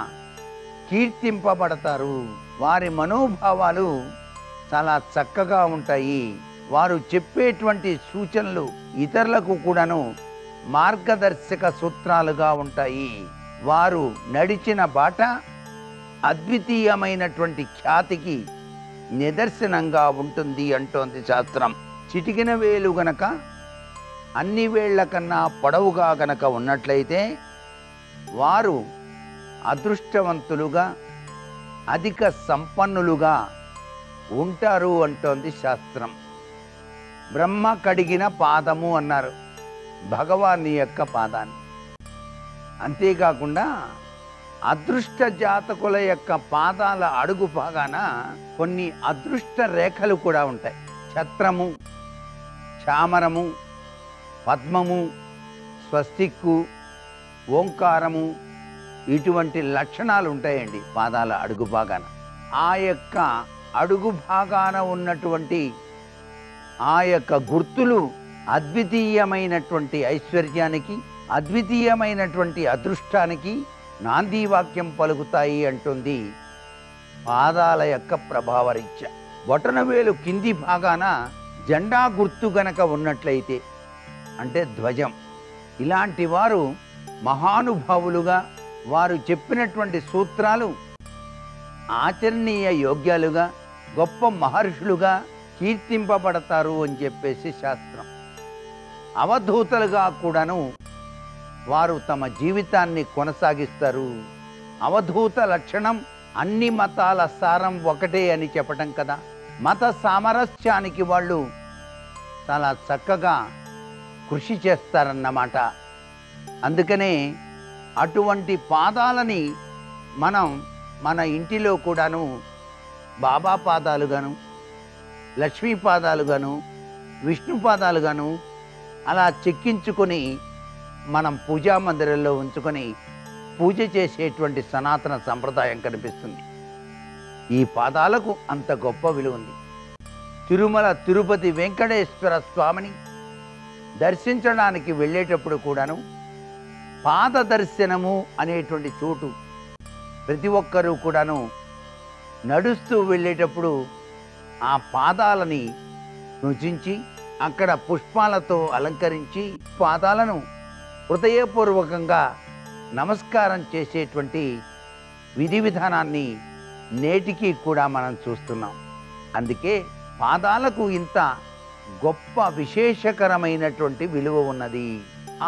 కీర్తింపబడతారు. వారి మనోభావాలు చాలా చక్కగా ఉంటాయి. వారు చెప్పేటువంటి సూచనలు ఇతరులకు కూడాను మార్గదర్శక సూత్రాలుగా ఉంటాయి. వారు నడిచిన బాట అద్వితీయమైనటువంటి ఖ్యాతికి నిదర్శనంగా ఉంటుంది అంటోంది శాస్త్రం. చిటికిన వేలు గనక అన్ని వేళ్ల కన్నా పొడవుగా గనక ఉన్నట్లయితే వారు అదృష్టవంతులుగా అధిక సంపన్నులుగా ఉంటారు అంటోంది శాస్త్రం. బ్రహ్మ కడిగిన పాదము అన్నారు భగవాని యొక్క పాదాన్ని. అంతేకాకుండా అదృష్ట జాతకుల యొక్క పాదాల అడుగు భాగాన కొన్ని అదృష్ట రేఖలు కూడా ఉంటాయి. ఛత్రము, చామరము, పద్మము, స్వస్తిక్కు, ఓంకారము ఇటువంటి లక్షణాలు ఉంటాయండి పాదాల అడుగు భాగాన. ఆ యొక్క అడుగు భాగాన ఉన్నటువంటి ఆ యొక్క గుర్తులు అద్వితీయమైనటువంటి ఐశ్వర్యానికి, అద్వితీయమైనటువంటి అదృష్టానికి నాంది వాక్యం పలుకుతాయి అంటుంది పాదాల యొక్క ప్రభావరీత్యా. బొటనవేలు కింది భాగాన జెండా గుర్తు గనక ఉన్నట్లయితే అంటే ధ్వజం, ఇలాంటి వారు మహానుభావులుగా వారు చెప్పినటువంటి సూత్రాలు ఆచరణీయ యోగ్యాలుగా గొప్ప మహర్షులుగా కీర్తింపబడతారు అని చెప్పేసి శాస్త్రం. అవధూతలుగా కూడాను వారు తమ జీవితాన్ని కొనసాగిస్తారు. అవధూత లక్షణం అన్ని మతాల సారం ఒకటే అని చెప్పటం కదా. మత సామరస్యానికి వాళ్ళు చాలా చక్కగా కృషి చేస్తారన్నమాట. అందుకనే అటువంటి పాదాలని మనం మన ఇంటిలో కూడాను బాబా పాదాలుగాను, లక్ష్మీ పాదాలుగాను, విష్ణు పాదాలుగాను అలా చెక్కించుకొని మనం పూజా మందిరంలో ఉంచుకొని పూజ చేసేటువంటి సనాతన సంప్రదాయం కనిపిస్తుంది. ఈ పాదాలకు అంత గొప్ప విలువ ఉంది. తిరుమల తిరుపతి వెంకటేశ్వర స్వామిని దర్శించడానికి వెళ్ళేటప్పుడు కూడాను పాద దర్శనము అనేటువంటి చోటు ప్రతి ఒక్కరూ కూడాను నడుస్తూ వెళ్ళేటప్పుడు ఆ పాదాలని రుచించి అక్కడ పుష్పాలతో అలంకరించి పాదాలను హృదయపూర్వకంగా నమస్కారం చేసేటువంటి విధి విధానాన్ని నేటికి కూడా మనం చూస్తున్నాం. అందుకే పాదాలకు ఇంత గొప్ప విశేషకరమైనటువంటి విలువ ఉన్నది.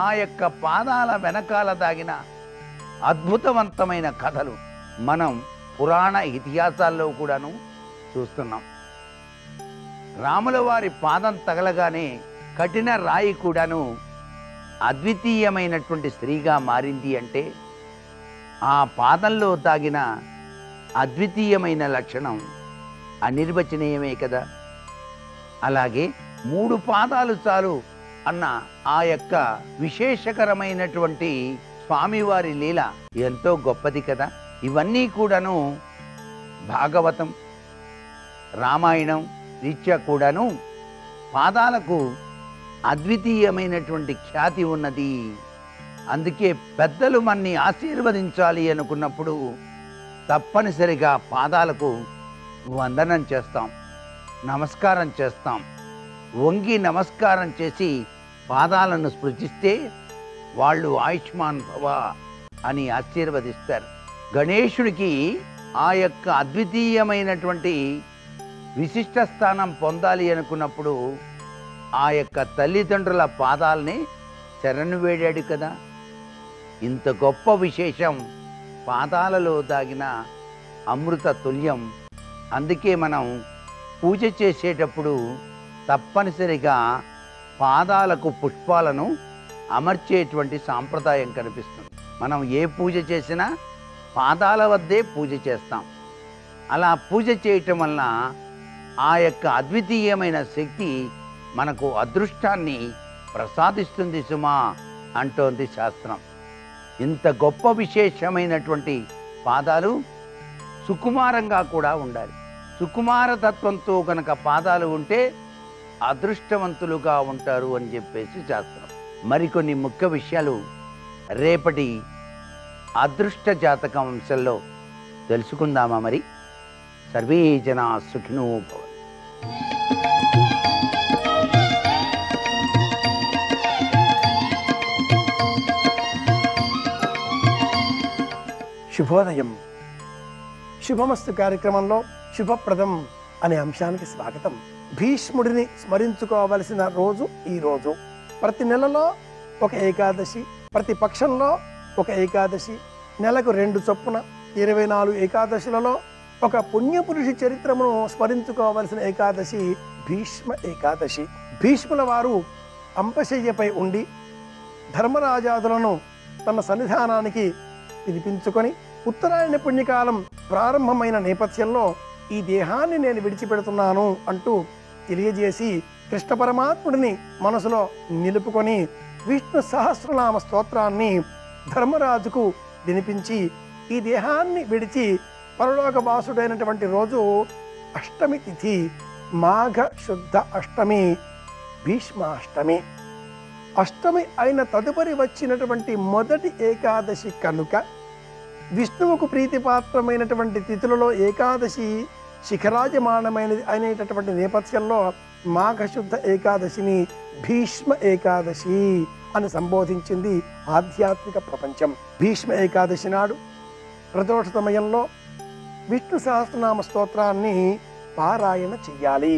ఆ యొక్క పాదాల వెనకాల దాగిన అద్భుతవంతమైన కథలు మనం పురాణ ఇతిహాసాల్లో కూడాను చూస్తున్నాం. రాముల వారి పాదం తగలగానే కఠిన రాయి కూడాను అద్వితీయమైనటువంటి స్త్రీగా మారింది అంటే ఆ పాదంలో తాగిన అద్వితీయమైన లక్షణం అనిర్వచనీయమే కదా. అలాగే 3 పాదాలు చాలు అన్న ఆ యొక్క విశేషకరమైనటువంటి స్వామివారి లీల ఎంతో గొప్పది కదా. ఇవన్నీ కూడాను భాగవతం, రామాయణం రీత్యా కూడాను పాదాలకు అద్వితీయమైనటువంటి ఖ్యాతి ఉన్నది. అందుకే పెద్దలు మన్ని ఆశీర్వదించాలి అనుకున్నప్పుడు తప్పనిసరిగా పాదాలకు వందనం చేస్తాం, నమస్కారం చేస్తాం. వంగి నమస్కారం చేసి పాదాలను స్పృశిస్తే వాళ్ళు ఆయుష్మాన్ భవ అని ఆశీర్వదిస్తారు. గణేశుడికి ఆ యొక్క అద్వితీయమైనటువంటి విశిష్ట స్థానం పొందాలి అనుకున్నప్పుడు ఆ యొక్క తల్లిదండ్రుల పాదాలని శరణు వేడాడు కదా. ఇంత గొప్ప విశేషం పాదాలలో దాగిన అమృత తుల్యం. అందుకే మనం పూజ చేసేటప్పుడు తప్పనిసరిగా పాదాలకు పుష్పాలను అమర్చేటువంటి సాంప్రదాయం కనిపిస్తుంది. మనం ఏ పూజ చేసినా పాదాల వద్దే పూజ చేస్తాం. అలా పూజ చేయటం వలన ఆ యొక్క అద్వితీయమైన శక్తి మనకు అదృష్టాన్ని ప్రసాదిస్తుంది సుమా అంటోంది శాస్త్రం. ఇంత గొప్ప విశేషమైనటువంటి పాదాలు సుకుమారంగా కూడా ఉండాలి. సుకుమార తత్వంతో కనుక పాదాలు ఉంటే అదృష్టవంతులుగా ఉంటారు అని చెప్పేసి శాస్త్రం. మరికొన్ని ముఖ్య విషయాలు రేపటి అదృష్ట జాతకం అంశంలో తెలుసుకుందామా? మరి సర్వే జనా సుఖినో భవంతు.
శుభోదయం. శుభమస్తు కార్యక్రమంలో శుభప్రదం అనే అంశానికి స్వాగతం. భీష్ముడిని స్మరించుకోవలసిన రోజు ఈ రోజు. ప్రతి నెలలో ఒక ఏకాదశి, ప్రతి పక్షంలో ఒక ఏకాదశి, నెలకు 2 చొప్పున 24 ఏకాదశులలో ఒక పుణ్యపురుషి చరిత్రమును స్మరించుకోవలసిన ఏకాదశి భీష్మ ఏకాదశి. భీష్ముల వారు అంపశయ్యపై ఉండి ధర్మరాజాదులను తన సన్నిధానానికి పిలిపించుకొని ఉత్తరాయణ పుణ్యకాలం ప్రారంభమైన నేపథ్యంలో ఈ దేహాన్ని నేను విడిచిపెడుతున్నాను అంటూ తెలియజేసి కృష్ణ పరమాత్ముడిని మనసులో నిలుపుకొని విష్ణు సహస్రనామ స్తోత్రాన్ని ధర్మరాజుకు వినిపించి ఈ దేహాన్ని విడిచి పరలోక వాసుడైనటువంటి రోజు అష్టమి తిథి, మాఘ శుద్ధ అష్టమి, భీష్మాష్టమి. అష్టమి అయిన తదుపరి వచ్చినటువంటి మొదటి ఏకాదశి కనుక విష్ణువుకు ప్రీతిపాత్రమైనటువంటి తిథులలో ఏకాదశి శిఖరాజమానమైనది అనేటటువంటి నేపథ్యంలో మాఘశుద్ధ ఏకాదశిని భీష్మ ఏకాదశి అని సంబోధించింది ఆధ్యాత్మిక ప్రపంచం. భీష్మ ఏకాదశి నాడు ప్రదోష సమయంలో విష్ణు సహస్రనామ స్తోత్రాన్ని పారాయణ చెయ్యాలి.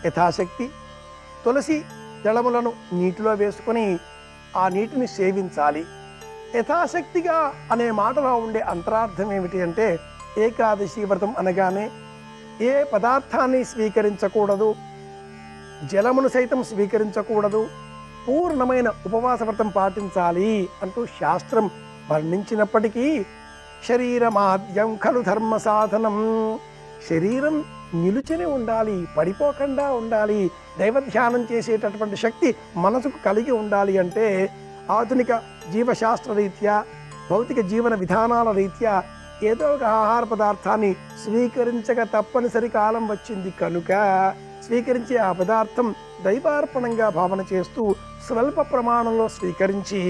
యథాశక్తి తులసి దళములను నీటిలో వేసుకొని ఆ నీటిని సేవించాలి. యథాశక్తిగా అనే మాటలో ఉండే అంతరార్థం ఏమిటి అంటే ఏకాదశి వ్రతం అనగానే ఏ పదార్థాన్ని స్వీకరించకూడదు, జలమును సైతం స్వీకరించకూడదు, పూర్ణమైన ఉపవాస వ్రతం పాటించాలి అంటూ శాస్త్రం వర్ణించినప్పటికీ శరీరమాద్యం ఖలు ధర్మ సాధనం, శరీరం నిలుచుని ఉండాలి, పడిపోకుండా ఉండాలి, దైవ ధ్యానం చేసేటటువంటి శక్తి మనసుకు కలిగి ఉండాలి అంటే ఆధునిక జీవశాస్త్ర రీత్యా, భౌతిక జీవన విధానాల రీత్యా ఏదో ఒక ఆహార పదార్థాన్ని స్వీకరించక తప్పనిసరి కాలం వచ్చింది కనుక స్వీకరించే ఆ పదార్థం దైవార్పణంగా భావన చేస్తూ స్వల్ప ప్రమాణంలో స్వీకరించి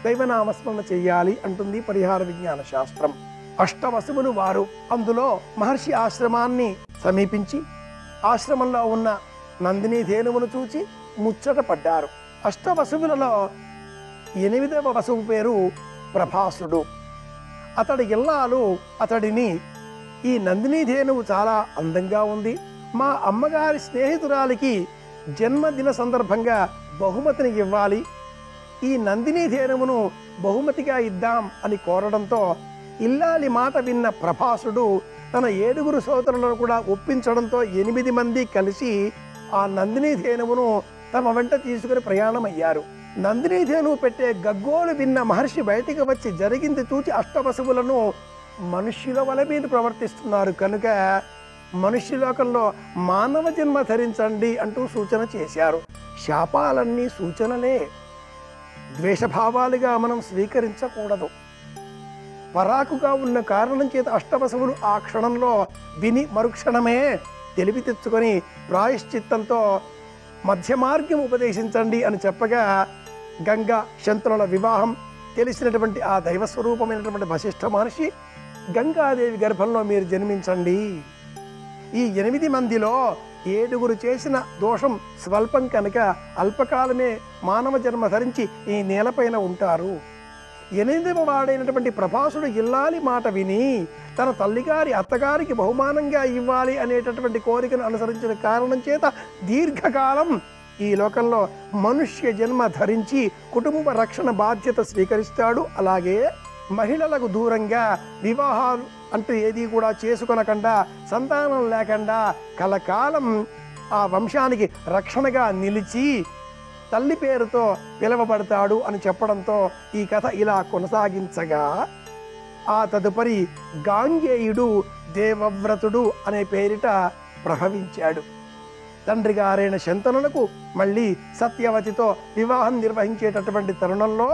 దైవనామస్మరణ చెయ్యాలి అంటుంది పరిహార విజ్ఞాన శాస్త్రం. అష్టవసువులు వారు అందులో మహర్షి ఆశ్రమాన్ని సమీపించి ఆశ్రమంలో ఉన్న నందిని ధేనువును చూచి ముచ్చట పడ్డారు. అష్టవసువులలో 8వ వసువు పేరు ప్రభాసుడు. అతడి ఇల్లాలు అతడిని, ఈ నందిని ధేనువు చాలా అందంగా ఉంది, మా అమ్మగారి స్నేహితురాలికి జన్మదిన సందర్భంగా బహుమతిని ఇవ్వాలి, ఈ నందిని ధేనువును బహుమతిగా ఇద్దాం అని కోరడంతో ఇల్లాలి మాట విన్న ప్రభాసుడు తన 7 సోదరులను కూడా ఒప్పించడంతో 8 మంది కలిసి ఆ నందిని ధేనువును తమ వెంట తీసుకుని ప్రయాణమయ్యారు. నందిని ధేనువు పెట్టే గగ్గోలు విన్న మహర్షి బయటికి వచ్చి జరిగింది చూచి అష్టవసువులను మనుష్యుల వలె మీరు ప్రవర్తిస్తున్నారు కనుక మనుష్యలోకంలో మానవ జన్మ ధరించండి అంటూ సూచన చేశారు. శాపాలన్నీ సూచనలే, ద్వేషభావాలుగా మనం స్వీకరించకూడదు. పరాకుగా ఉన్న కారణం చేత అష్టవసువులు ఆ క్షణంలో విని మరుక్షణమే తెలివి తెచ్చుకొని ప్రాయశ్చిత్తంతో మధ్య మార్గం ఉపదేశించండి అని చెప్పగా గంగా శంతనుల వివాహం తెలిసినటువంటి ఆ దైవస్వరూపమైనటువంటి వశిష్ఠ మహర్షి గంగాదేవి గర్భంలో మీరు జన్మించండి, ఈ 8 మందిలో 7 చేసిన దోషం స్వల్పం కనుక అల్పకాలమే మానవ జన్మ ధరించి ఈ నేలపైన ఉంటారు. 8వ వాడైనటువంటి ప్రభాసుడు ఇల్లాలి మాట విని తన తల్లిగారి అత్తగారికి బహుమానంగా ఇవ్వాలి అనేటటువంటి కోరికను అనుసరించిన కారణం చేత దీర్ఘకాలం ఈ లోకంలో మనుష్య జన్మ ధరించి కుటుంబ రక్షణ బాధ్యత స్వీకరిస్తాడు. అలాగే మహిళలకు దూరంగా వివాహాలు అంటూ ఏది కూడా చేసుకొనకుండా సంతానం లేకుండా కలకాలం ఆ వంశానికి రక్షణగా నిలిచి తల్లి పేరుతో పిలువబడతాడు అని చెప్పడంతో ఈ కథ ఇలా కొనసాగించగా ఆ తదుపరి గాంగేయుడు దేవవ్రతుడు అనే పేరిట ప్రభవించాడు. తండ్రి గారైన శంతనులకు మళ్ళీ సత్యవతితో వివాహం నిర్వహించేటటువంటి తరుణంలో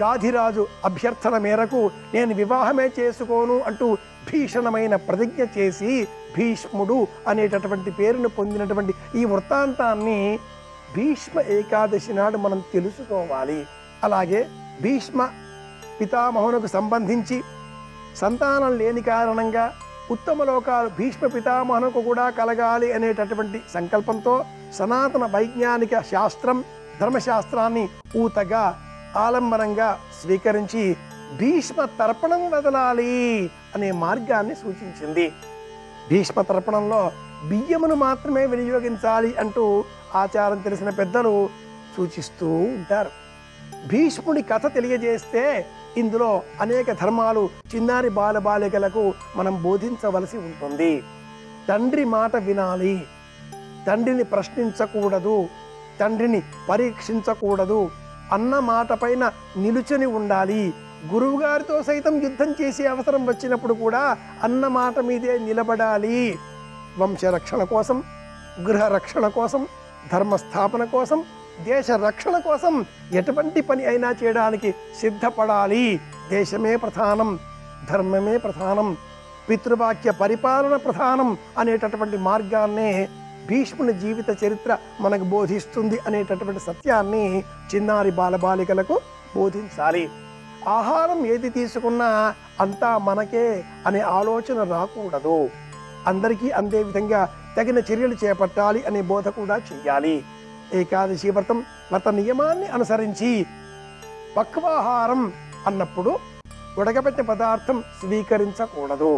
గాధిరాజు అభ్యర్థన మేరకు నేను వివాహమే చేసుకోను అంటూ భీషణమైన ప్రతిజ్ఞ చేసి భీష్ముడు అనేటటువంటి పేరును పొందినటువంటి ఈ వృత్తాంతాన్ని భీష్మ ఏకాదశి నాడు మనం తెలుసుకోవాలి. అలాగే భీష్మ పితామహునకు సంబంధించి సంతానం లేని కారణంగా ఉత్తమ లోకాలు భీష్మ పితామహునకు కూడా కలగాలి అనేటటువంటి సంకల్పంతో సనాతన వైజ్ఞానిక శాస్త్రం ధర్మశాస్త్రాన్ని ఊతగా ఆలంబనంగా స్వీకరించి భీష్మ తర్పణం వదలాలి అనే మార్గాన్ని సూచించింది. భీష్మ తర్పణంలో బియ్యమును మాత్రమే వినియోగించాలి అంటూ ఆచారం తెలిసిన పెద్దలు సూచిస్తూ ఉంటారు. భీష్ముడి కథ తెలియజేస్తే ఇందులో అనేక ధర్మాలు చిన్నారి బాలబాలికలకు మనం బోధించవలసి ఉంటుంది. తండ్రి మాట వినాలి, తండ్రిని ప్రశ్నించకూడదు, తండ్రిని పరీక్షించకూడదు, అన్న మాట పైన నిలుచని ఉండాలి. గురువుగారితో సైతం యుద్ధం చేసే అవసరం వచ్చినప్పుడు కూడా అన్న మాట మీదే నిలబడాలి. వంశరక్షణ కోసం, గృహ రక్షణ కోసం, ధర్మస్థాపన కోసం, దేశ రక్షణ కోసం ఎటువంటి పని అయినా చేయడానికి సిద్ధపడాలి. దేశమే ప్రధానం, ధర్మమే ప్రధానం, పితృవాక్య పరిపాలన ప్రధానం అనేటటువంటి మార్గాన్నే భీష్ముని జీవిత చరిత్ర మనకు బోధిస్తుంది అనేటటువంటి సత్యాన్ని చిన్నారి బాలబాలికలకు బోధించాలి. ఆహారం ఏది తీసుకున్నా అంతా మనకే అనే ఆలోచన రాకూడదు. అందరికీ అందే విధంగా తగిన చర్యలు చేపట్టాలి అనే బోధ కూడా చెయ్యాలి. ఏకాదశి వ్రత నియమాన్ని అనుసరించి పక్వాహారం అన్నప్పుడు ఉడకబెట్టిన పదార్థం స్వీకరించకూడదు.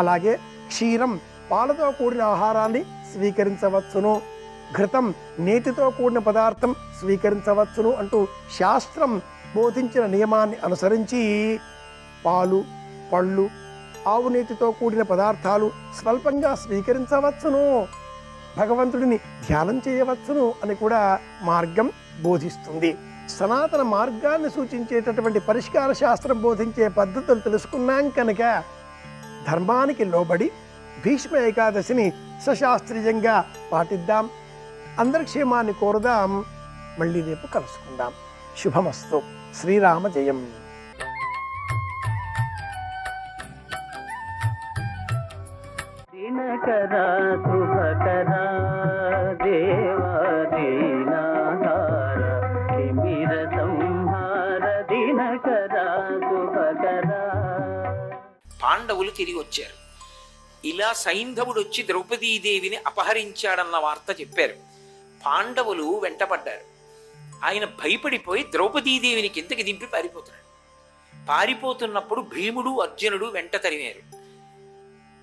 అలాగే క్షీరం పాలతో కూడిన ఆహారాన్ని స్వీకరించవచ్చును, ఘృతం నేతితో కూడిన పదార్థం స్వీకరించవచ్చును అంటూ శాస్త్రం బోధించిన నియమాన్ని అనుసరించి పాలు, పళ్ళు, ఆవు నేతితో కూడిన పదార్థాలు స్వల్పంగా స్వీకరించవచ్చును, భగవంతుడిని ధ్యానం చేయవచ్చును అని కూడా మార్గం బోధిస్తుంది. సనాతన మార్గాన్ని సూచించేటటువంటి పరిష్కార శాస్త్రం బోధించే పద్ధతులు తెలుసుకున్నాం కనుక ధర్మానికి లోబడి భీష్మ ఏకాదశిని సశాస్త్రీయంగా పాటిద్దాం. అందరి క్షేమాన్ని కోరుదాం. మళ్ళీ రేపు కలుసుకుందాం. శుభమస్తు. శ్రీరామ జయం.
దినకరా శుభకరా దేవా దీనాహార తిమిర సంహార దినకరా శుభకరా.
పాండవులు తిరిగి వచ్చారు. ఇలా సైంధవుడు వచ్చి ద్రౌపదీదేవిని అపహరించాడన్న వార్త చెప్పారు. పాండవులు వెంటపడ్డారు. ఆయన భయపడిపోయి ద్రౌపదీదేవిని కిందకి దింపి పారిపోతున్నాడు. పారిపోతున్నప్పుడు భీముడు అర్జునుడు వెంట తరిమారు.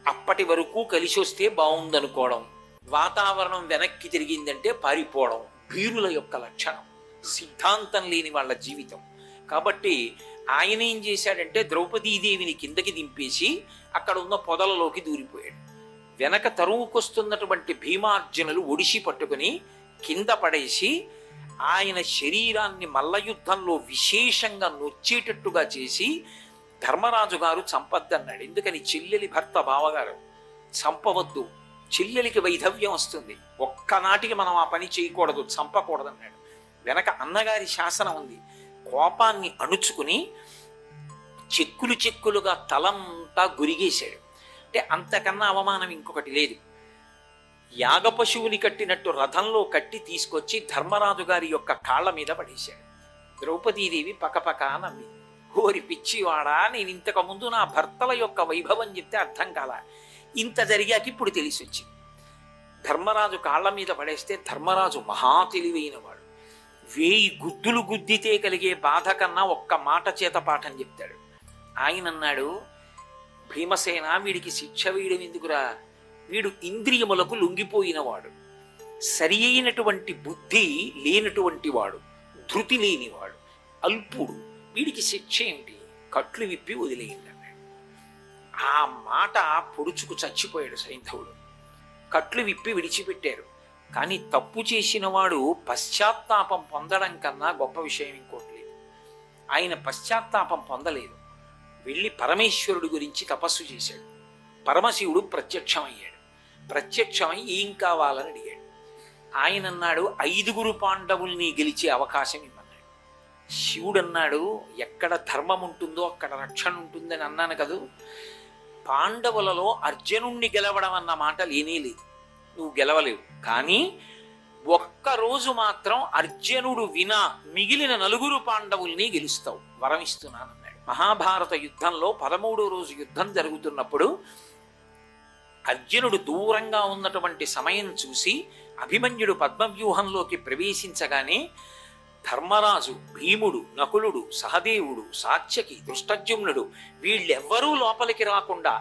అప్పటి వరకు కలిసి వస్తే బాగుందనుకోవడం, వాతావరణం వెనక్కి తిరిగిందంటే పారిపోవడం భీరుల యొక్క లక్షణం, సిద్ధాంతం లేని వాళ్ళ జీవితం. కాబట్టి ఆయన ఏం చేశాడంటే ద్రౌపదీదేవిని కిందకి దింపేసి అక్కడ ఉన్న పొదలలోకి దూరిపోయాడు. వెనక తరువుకొస్తున్నటువంటి భీమార్జునులు ఒడిసి పట్టుకుని కింద పడేసి ఆయన శరీరాన్ని మల్లయుద్ధంలో విశేషంగా నొచ్చేటట్టుగా చేసి ధర్మరాజు గారు చంపద్దన్నాడు. ఎందుకని? చెల్లెలి భర్త బావగారు, చంపవద్దు, చెల్లెలికి వైధవ్యం వస్తుంది, ఒక్కనాటికి మనం ఆ పని చేయకూడదు, చంపకూడదన్నాడు. వెనక అన్నగారి శాసనం ఉంది. కోపాన్ని అణుచుకుని చెక్కులు చెక్కులుగా తలంతా గురిగేశాడు. అంటే అంతకన్నా అవమానం ఇంకొకటి లేదు. యాగ పశువుని కట్టినట్టు రథంలో కట్టి తీసుకొచ్చి ధర్మరాజు గారి యొక్క కాళ్ళ మీద పడేశాడు. ద్రౌపదీదేవి పకపక నమ్మి, ఓరి పిచ్చివాడా, నేను ఇంతకు ముందు నా భర్తల యొక్క వైభవం చెప్తే అర్థం కాల, ఇంత జరిగాక ఇప్పుడు తెలిసి వచ్చింది. ధర్మరాజు కాళ్ళ మీద పడేస్తే ధర్మరాజు మహా తెలివైన వాడు. 1000 గుద్దులు గుద్దితే కలిగే బాధ కన్నా ఒక్క మాట చేత పాఠం చెప్తాడు. ఆయన అన్నాడు, భీమసేన, వీడికి శిక్ష వేయడం ఎందుకురా, వీడు ఇంద్రియములకు లొంగిపోయినవాడు, సరి అయినటువంటి బుద్ధి లేనటువంటి వాడు, ధృతి లేనివాడు, అల్పుడు, వీడికి శిక్ష ఏమిటి, కట్లు విప్పి వదిలేయండి అన్నాడు. ఆ మాట పొడుచుకు చచ్చిపోయాడు సైంధవుడు. కట్లు విప్పి విడిచిపెట్టారు. కానీ తప్పు చేసిన వాడు పశ్చాత్తాపం పొందడం కన్నా గొప్ప విషయం ఇంకోటి లేదు. ఆయన పశ్చాత్తాపం పొందలేదు. వెళ్ళి పరమేశ్వరుడి గురించి తపస్సు చేశాడు. పరమశివుడు ప్రత్యక్షమయ్యాడు. ప్రత్యక్షమై ఏం కావాలని అడిగాడు. ఆయన అన్నాడు, 5 పాండవుల్ని గెలిచే అవకాశం ఇమ్మన్నాడు. శివుడు అన్నాడు, ఎక్కడ ధర్మం ఉంటుందో అక్కడ రక్షణ ఉంటుందని అన్నాను కదూ, పాండవులలో అర్జునుణ్ణి గెలవడం అన్న మాట లేనే లేదు, నువ్వు గెలవలేవు. కానీ ఒక్కరోజు మాత్రం అర్జునుడు వినా మిగిలిన 4 పాండవుల్ని గెలుస్తావు, వరం ఇస్తున్నానన్నాడు. మహాభారత యుద్ధంలో 13వ రోజు యుద్ధం జరుగుతున్నప్పుడు అర్జునుడు దూరంగా ఉన్నటువంటి సమయం చూసి అభిమన్యుడు పద్మవ్యూహంలోకి ప్రవేశించగానే ధర్మరాజు, భీముడు, నకులుడు, సహదేవుడు, సాత్యకి, దుష్టజుమ్నుడు వీళ్ళెవ్వరూ లోపలికి రాకుండా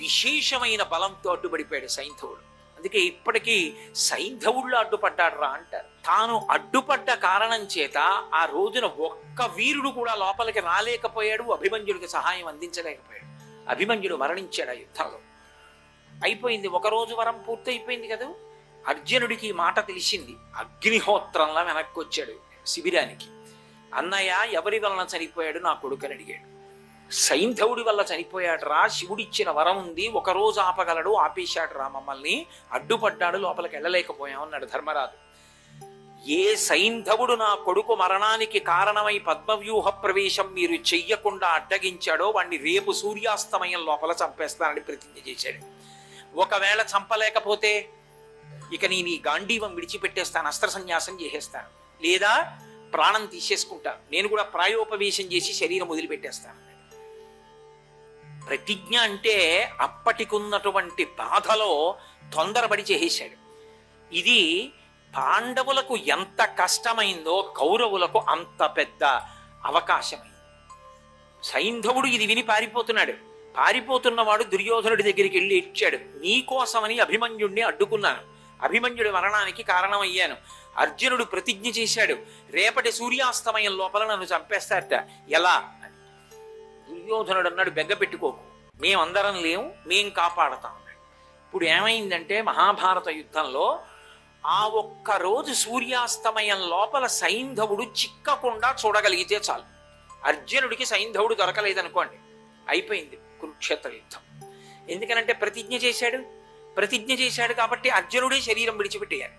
విశేషమైన బలంతో అడ్డుపడిపోయాడు సైంధవుడు. అందుకే ఇప్పటికీ సైంధవుళ్ళు అడ్డుపడ్డాడు రా అంటారు. తాను అడ్డుపడ్డ కారణం చేత ఆ రోజున ఒక్క వీరుడు కూడా లోపలికి రాలేకపోయాడు, అభిమన్యుడికి సహాయం అందించలేకపోయాడు. అభిమన్యుడు మరణించాడు ఆ యుద్ధంలో. అయిపోయింది, ఒకరోజు వరం పూర్తయిపోయింది కదా. అర్జునుడికి ఈ మాట తెలిసింది. అగ్నిహోత్రంలా వెనక్కి వచ్చాడు శిబిరానికి. అన్నయ్య, ఎవరి వలన చనిపోయాడు నా కొడుకని అడిగాడు. సైంధవుడి వల్ల చనిపోయాడు రా, శివుడిచ్చిన వరం ఉంది, ఒకరోజు ఆపగలడు, ఆపేశాడు రా, మమ్మల్ని అడ్డుపడ్డాడు, లోపలికి వెళ్ళలేకపోయామన్నాడు ధర్మరాజు. ఏ సైంధవుడు నా కొడుకు మరణానికి కారణమై పద్మవ్యూహ ప్రవేశం మీరు చెయ్యకుండా అడ్డగించాడో వాణ్ణి రేపు సూర్యాస్తమయం లోపల చంపేస్తానని ప్రతిజ్ఞ చేశాడు. ఒకవేళ చంపలేకపోతే ఇక నేను ఈ గాంధీవం విడిచిపెట్టేస్తాను, అస్త్ర సన్యాసం చేసేస్తాను, లేదా ప్రాణం తీసేసుకుంటాను, నేను కూడా ప్రాయోపవేశం చేసి శరీరం వదిలిపెట్టేస్తాను. ప్రతిజ్ఞ అంటే అప్పటికున్నటువంటి బాధలో తొందరపడి చేసేశాడు. ఇది పాండవులకు ఎంత కష్టమైందో కౌరవులకు అంత పెద్ద అవకాశమైంది. సైంధవుడు ఇది విని పారిపోతున్నాడు. పారిపోతున్నవాడు దుర్యోధనుడి దగ్గరికి వెళ్ళి ఇచ్చాడు, నీకోసమని అభిమన్యుడిని అడ్డుకున్నాను, అభిమన్యుడి మరణానికి కారణమయ్యాను. అర్జునుడు ప్రతిజ్ఞ చేశాడు, రేపటి సూర్యాస్తమయం లోపల నన్ను చంపేస్తారట, ఎలా అని. దుర్యోధనుడు అన్నాడు, బెగ్గపెట్టుకోకు, మేమందరం లేవు, మేం కాపాడతాం అన్నాడు. ఇప్పుడు ఏమైందంటే మహాభారత యుద్ధంలో ఆ ఒక్కరోజు సూర్యాస్తమయం లోపల సైంధవుడు చిక్కకుండా చూడగలిగితే చాలు. అర్జునుడికి సైంధవుడు దొరకలేదనుకోండి, అయిపోయింది కురుక్షేత్ర యుద్ధం. ఎందుకనంటే ప్రతిజ్ఞ చేశాడు కాబట్టి అర్జునుడే శరీరం విడిచిపెట్టేయాలి.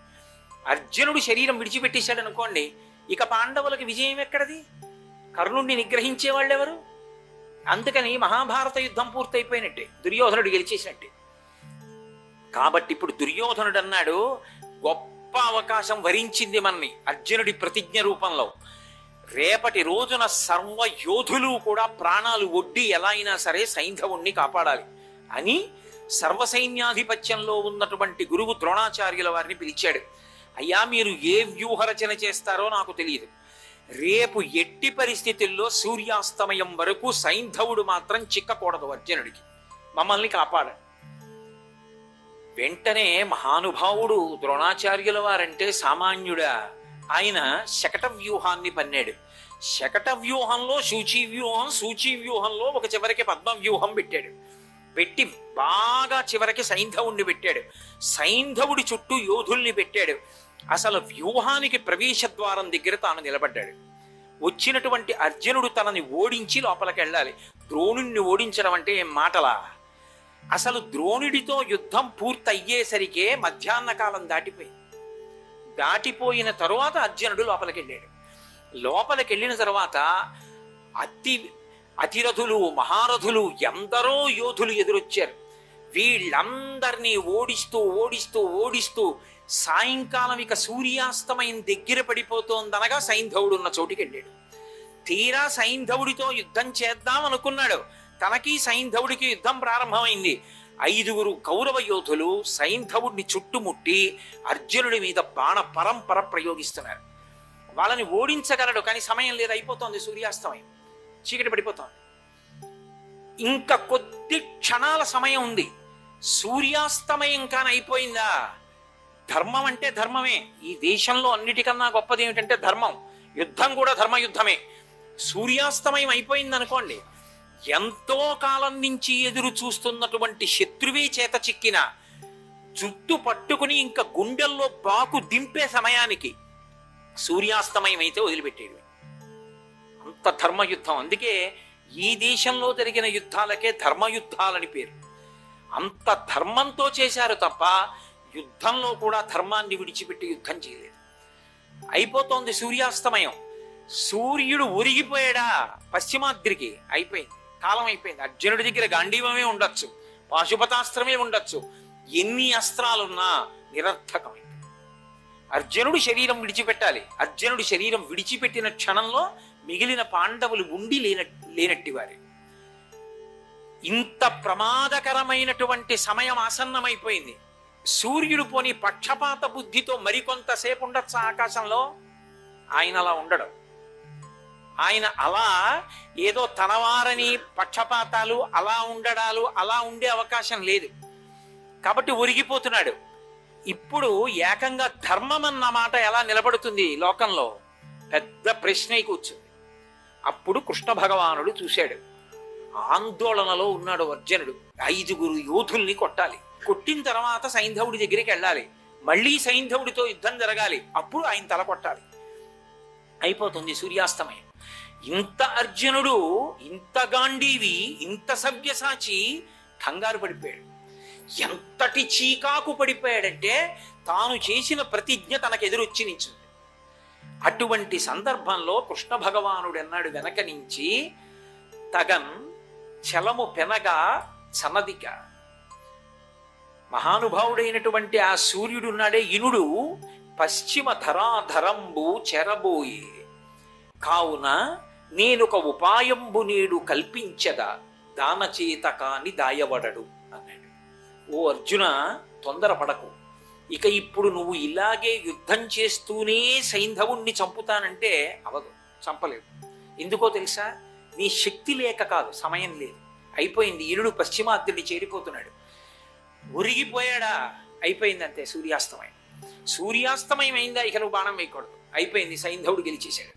అర్జునుడు శరీరం విడిచిపెట్టేశాడు అనుకోండి, ఇక పాండవులకు విజయం ఎక్కడది? కర్ణుడిని నిగ్రహించే వాళ్ళెవరు? అందుకని మహాభారత యుద్ధం పూర్తయిపోయినట్టే, దుర్యోధనుడు గెలిచేసినట్టే. కాబట్టి ఇప్పుడు దుర్యోధనుడు అన్నాడు, గొప్ప అవకాశం వరించింది మనని అర్జునుడి ప్రతిజ్ఞ రూపంలో. రేపటి రోజున సర్వ యోధులు కూడా ప్రాణాలు ఒడ్డి ఎలా అయినా సరే సైంధవుణ్ణి కాపాడాలి అని సర్వసైన్యాధిపత్యంలో ఉన్నటువంటి గురువు ద్రోణాచార్యుల వారిని పిలిచాడు. అయ్యా, మీరు ఏ వ్యూహరచన చేస్తారో నాకు తెలియదు. రేపు ఎట్టి పరిస్థితుల్లో సూర్యాస్తమయం వరకు సైంధవుడు మాత్రం చిక్కకూడదు అర్జునుడికి, మమ్మల్ని కాపాడండి. వెంటనే మహానుభావుడు ద్రోణాచార్యుల వారంటే సామాన్యుడా, ఆయన శకట వ్యూహాన్ని పన్నాడు. శకట వ్యూహంలో సూచీ వ్యూహం, సూచీ వ్యూహంలో ఒక చివరికి పద్మ వ్యూహం పెట్టాడు. పెట్టి బాగా చివరికి సైంధవుణ్ణి పెట్టాడు. సైంధవుడి చుట్టూ యోధుల్ని పెట్టాడు. అసలు వ్యూహానికి ప్రవేశ ద్వారం దగ్గర తాను నిలబడ్డాడు. వచ్చినటువంటి అర్జునుడు తనని ఓడించి లోపలికి వెళ్ళాలి. ద్రోణుణ్ణి ఓడించడం అంటే ఏం మాటలా? అసలు ద్రోణుడితో యుద్ధం పూర్తయ్యేసరికే మధ్యాహ్న కాలం దాటిపోయిన తరువాత అర్జునుడు లోపలికి వెళ్ళాడు. లోపలికి వెళ్ళిన తర్వాత అతిరథులు, మహారథులు, ఎందరో యోధులు ఎదురొచ్చారు. వీళ్ళందరినీ ఓడిస్తూ సాయంకాలం ఇక సూర్యాస్తమయం దగ్గర పడిపోతోందనగా సైంధవుడు ఉన్న చోటికి వెళ్ళాడు. తీరా సైంధవుడితో యుద్ధం చేద్దాం అనుకున్నాడు. తనకి సైంధవుడికి యుద్ధం ప్రారంభమైంది. 5 కౌరవ యోధులు సైంధవుడిని చుట్టుముట్టి అర్జునుడి మీద బాణ పరంపర ప్రయోగిస్తున్నారు. వాళ్ళని ఓడించగలడు, కానీ సమయం లేదు, అయిపోతోంది సూర్యాస్తమయం, చీకటి పడిపోతోంది. ఇంకా కొద్ది క్షణాల సమయం ఉంది. సూర్యాస్తమయం కానీ అయిపోయిందా? ధర్మం అంటే ధర్మమే. ఈ దేశంలో అన్నిటికన్నా గొప్పది ఏమిటంటే ధర్మం. యుద్ధం కూడా ధర్మయుద్ధమే. సూర్యాస్తమయం అయిపోయింది అనుకోండి, ఎంతో కాలం నుంచి ఎదురు చూస్తున్నటువంటి శత్రువే చేత చిక్కిన జుట్టు పట్టుకుని ఇంకా గుండెల్లో బాకు దింపే సమయానికి సూర్యాస్తమయం అయితే వదిలిపెట్టేది. అంత ధర్మయుద్ధం. అందుకే ఈ దేశంలో జరిగిన యుద్ధాలకే ధర్మయుద్ధాలని పేరు. అంత ధర్మంతో చేశారు తప్ప యుద్ధంలో కూడా ధర్మాన్ని విడిచిపెట్టి యుద్ధం చేయలేదు. అయిపోతోంది సూర్యాస్తమయం. సూర్యుడు ఒరిగిపోయాడా పశ్చిమాద్రికి? అయిపోయింది, కాలం అయిపోయింది. అర్జునుడి దగ్గర గాంధీవమే ఉండొచ్చు, పాశుపతాస్త్రమే ఉండొచ్చు, ఎన్ని అస్త్రాలున్నా నిరర్థకమైంది. అర్జునుడు శరీరం విడిచిపెట్టాలి. అర్జునుడు శరీరం విడిచిపెట్టిన క్షణంలో మిగిలిన పాండవులు ఉండి లేనట్టి వారే. ఇంత ప్రమాదకరమైనటువంటి సమయం ఆసన్నమైపోయింది. సూర్యుడు పోని పక్షపాత బుద్ధితో మరికొంతసేపు ఉండొచ్చు ఆకాశంలో? ఆయన అలా ఉండడు. ఆయన అలా ఏదో తనవారని పక్షపాతాలు, అలా ఉండడాలు, అలా ఉండే అవకాశం లేదు. కాబట్టి ఒరిగిపోతున్నాడు. ఇప్పుడు ఏకంగా ధర్మం అన్న మాట ఎలా నిలబడుతుంది లోకంలో? పెద్ద ప్రశ్న కూర్చుంది. అప్పుడు కృష్ణ భగవానుడు చూశాడు. ఆందోళనలో ఉన్నాడు అర్జునుడు. 5 యోధుల్ని కొట్టాలి. కొట్టిన తర్వాత సైంధవుడి దగ్గరికి వెళ్ళాలి. మళ్ళీ సైంధవుడితో యుద్ధం జరగాలి. అప్పుడు ఆయన తల కొట్టాలి. అయిపోతుంది సూర్యాస్తమయం. ఇంత అర్జునుడు, ఇంత గాంధీవి, ఇంత సవ్యసాచి కంగారు పడిపోయాడు. ఎంతటి చీకాకు పడిపోయాడంటే తాను చేసిన ప్రతిజ్ఞ తనకు ఎదురొచ్చి నించుంది. అటువంటి సందర్భంలో కృష్ణ భగవానుడు అన్నాడు వెనక నుంచి, తగన్ చలము పెనగా సనదిక. మహానుభావుడైనటువంటి ఆ సూర్యుడున్నాడే ఇనుడు పశ్చిమ ధరాధరంబు చెరబోయే కావున నేనొక ఉపాయంబు నేడు కల్పించదా దానచేత కాని దాయవడడు అన్నాడు. ఓ అర్జున, తొందరపడకు. ఇక ఇప్పుడు నువ్వు ఇలాగే యుద్ధం చేస్తూనే సైంధవుణ్ణి చంపుతానంటే అవదు, చంపలేవు. ఎందుకో తెలుసా? నీ శక్తి లేక కాదు, సమయం లేదు. అయిపోయింది. ఇనుడు పశ్చిమాద్యుడి చేరిపోతున్నాడు. ఒరిగిపోయాడా? అయిపోయింది, అంతే. సూర్యాస్తమయం అయిందా? ఇక నువ్వు బాణం వేయకూడదు. అయిపోయింది, సైంధవుడు గెలిచేశాడు.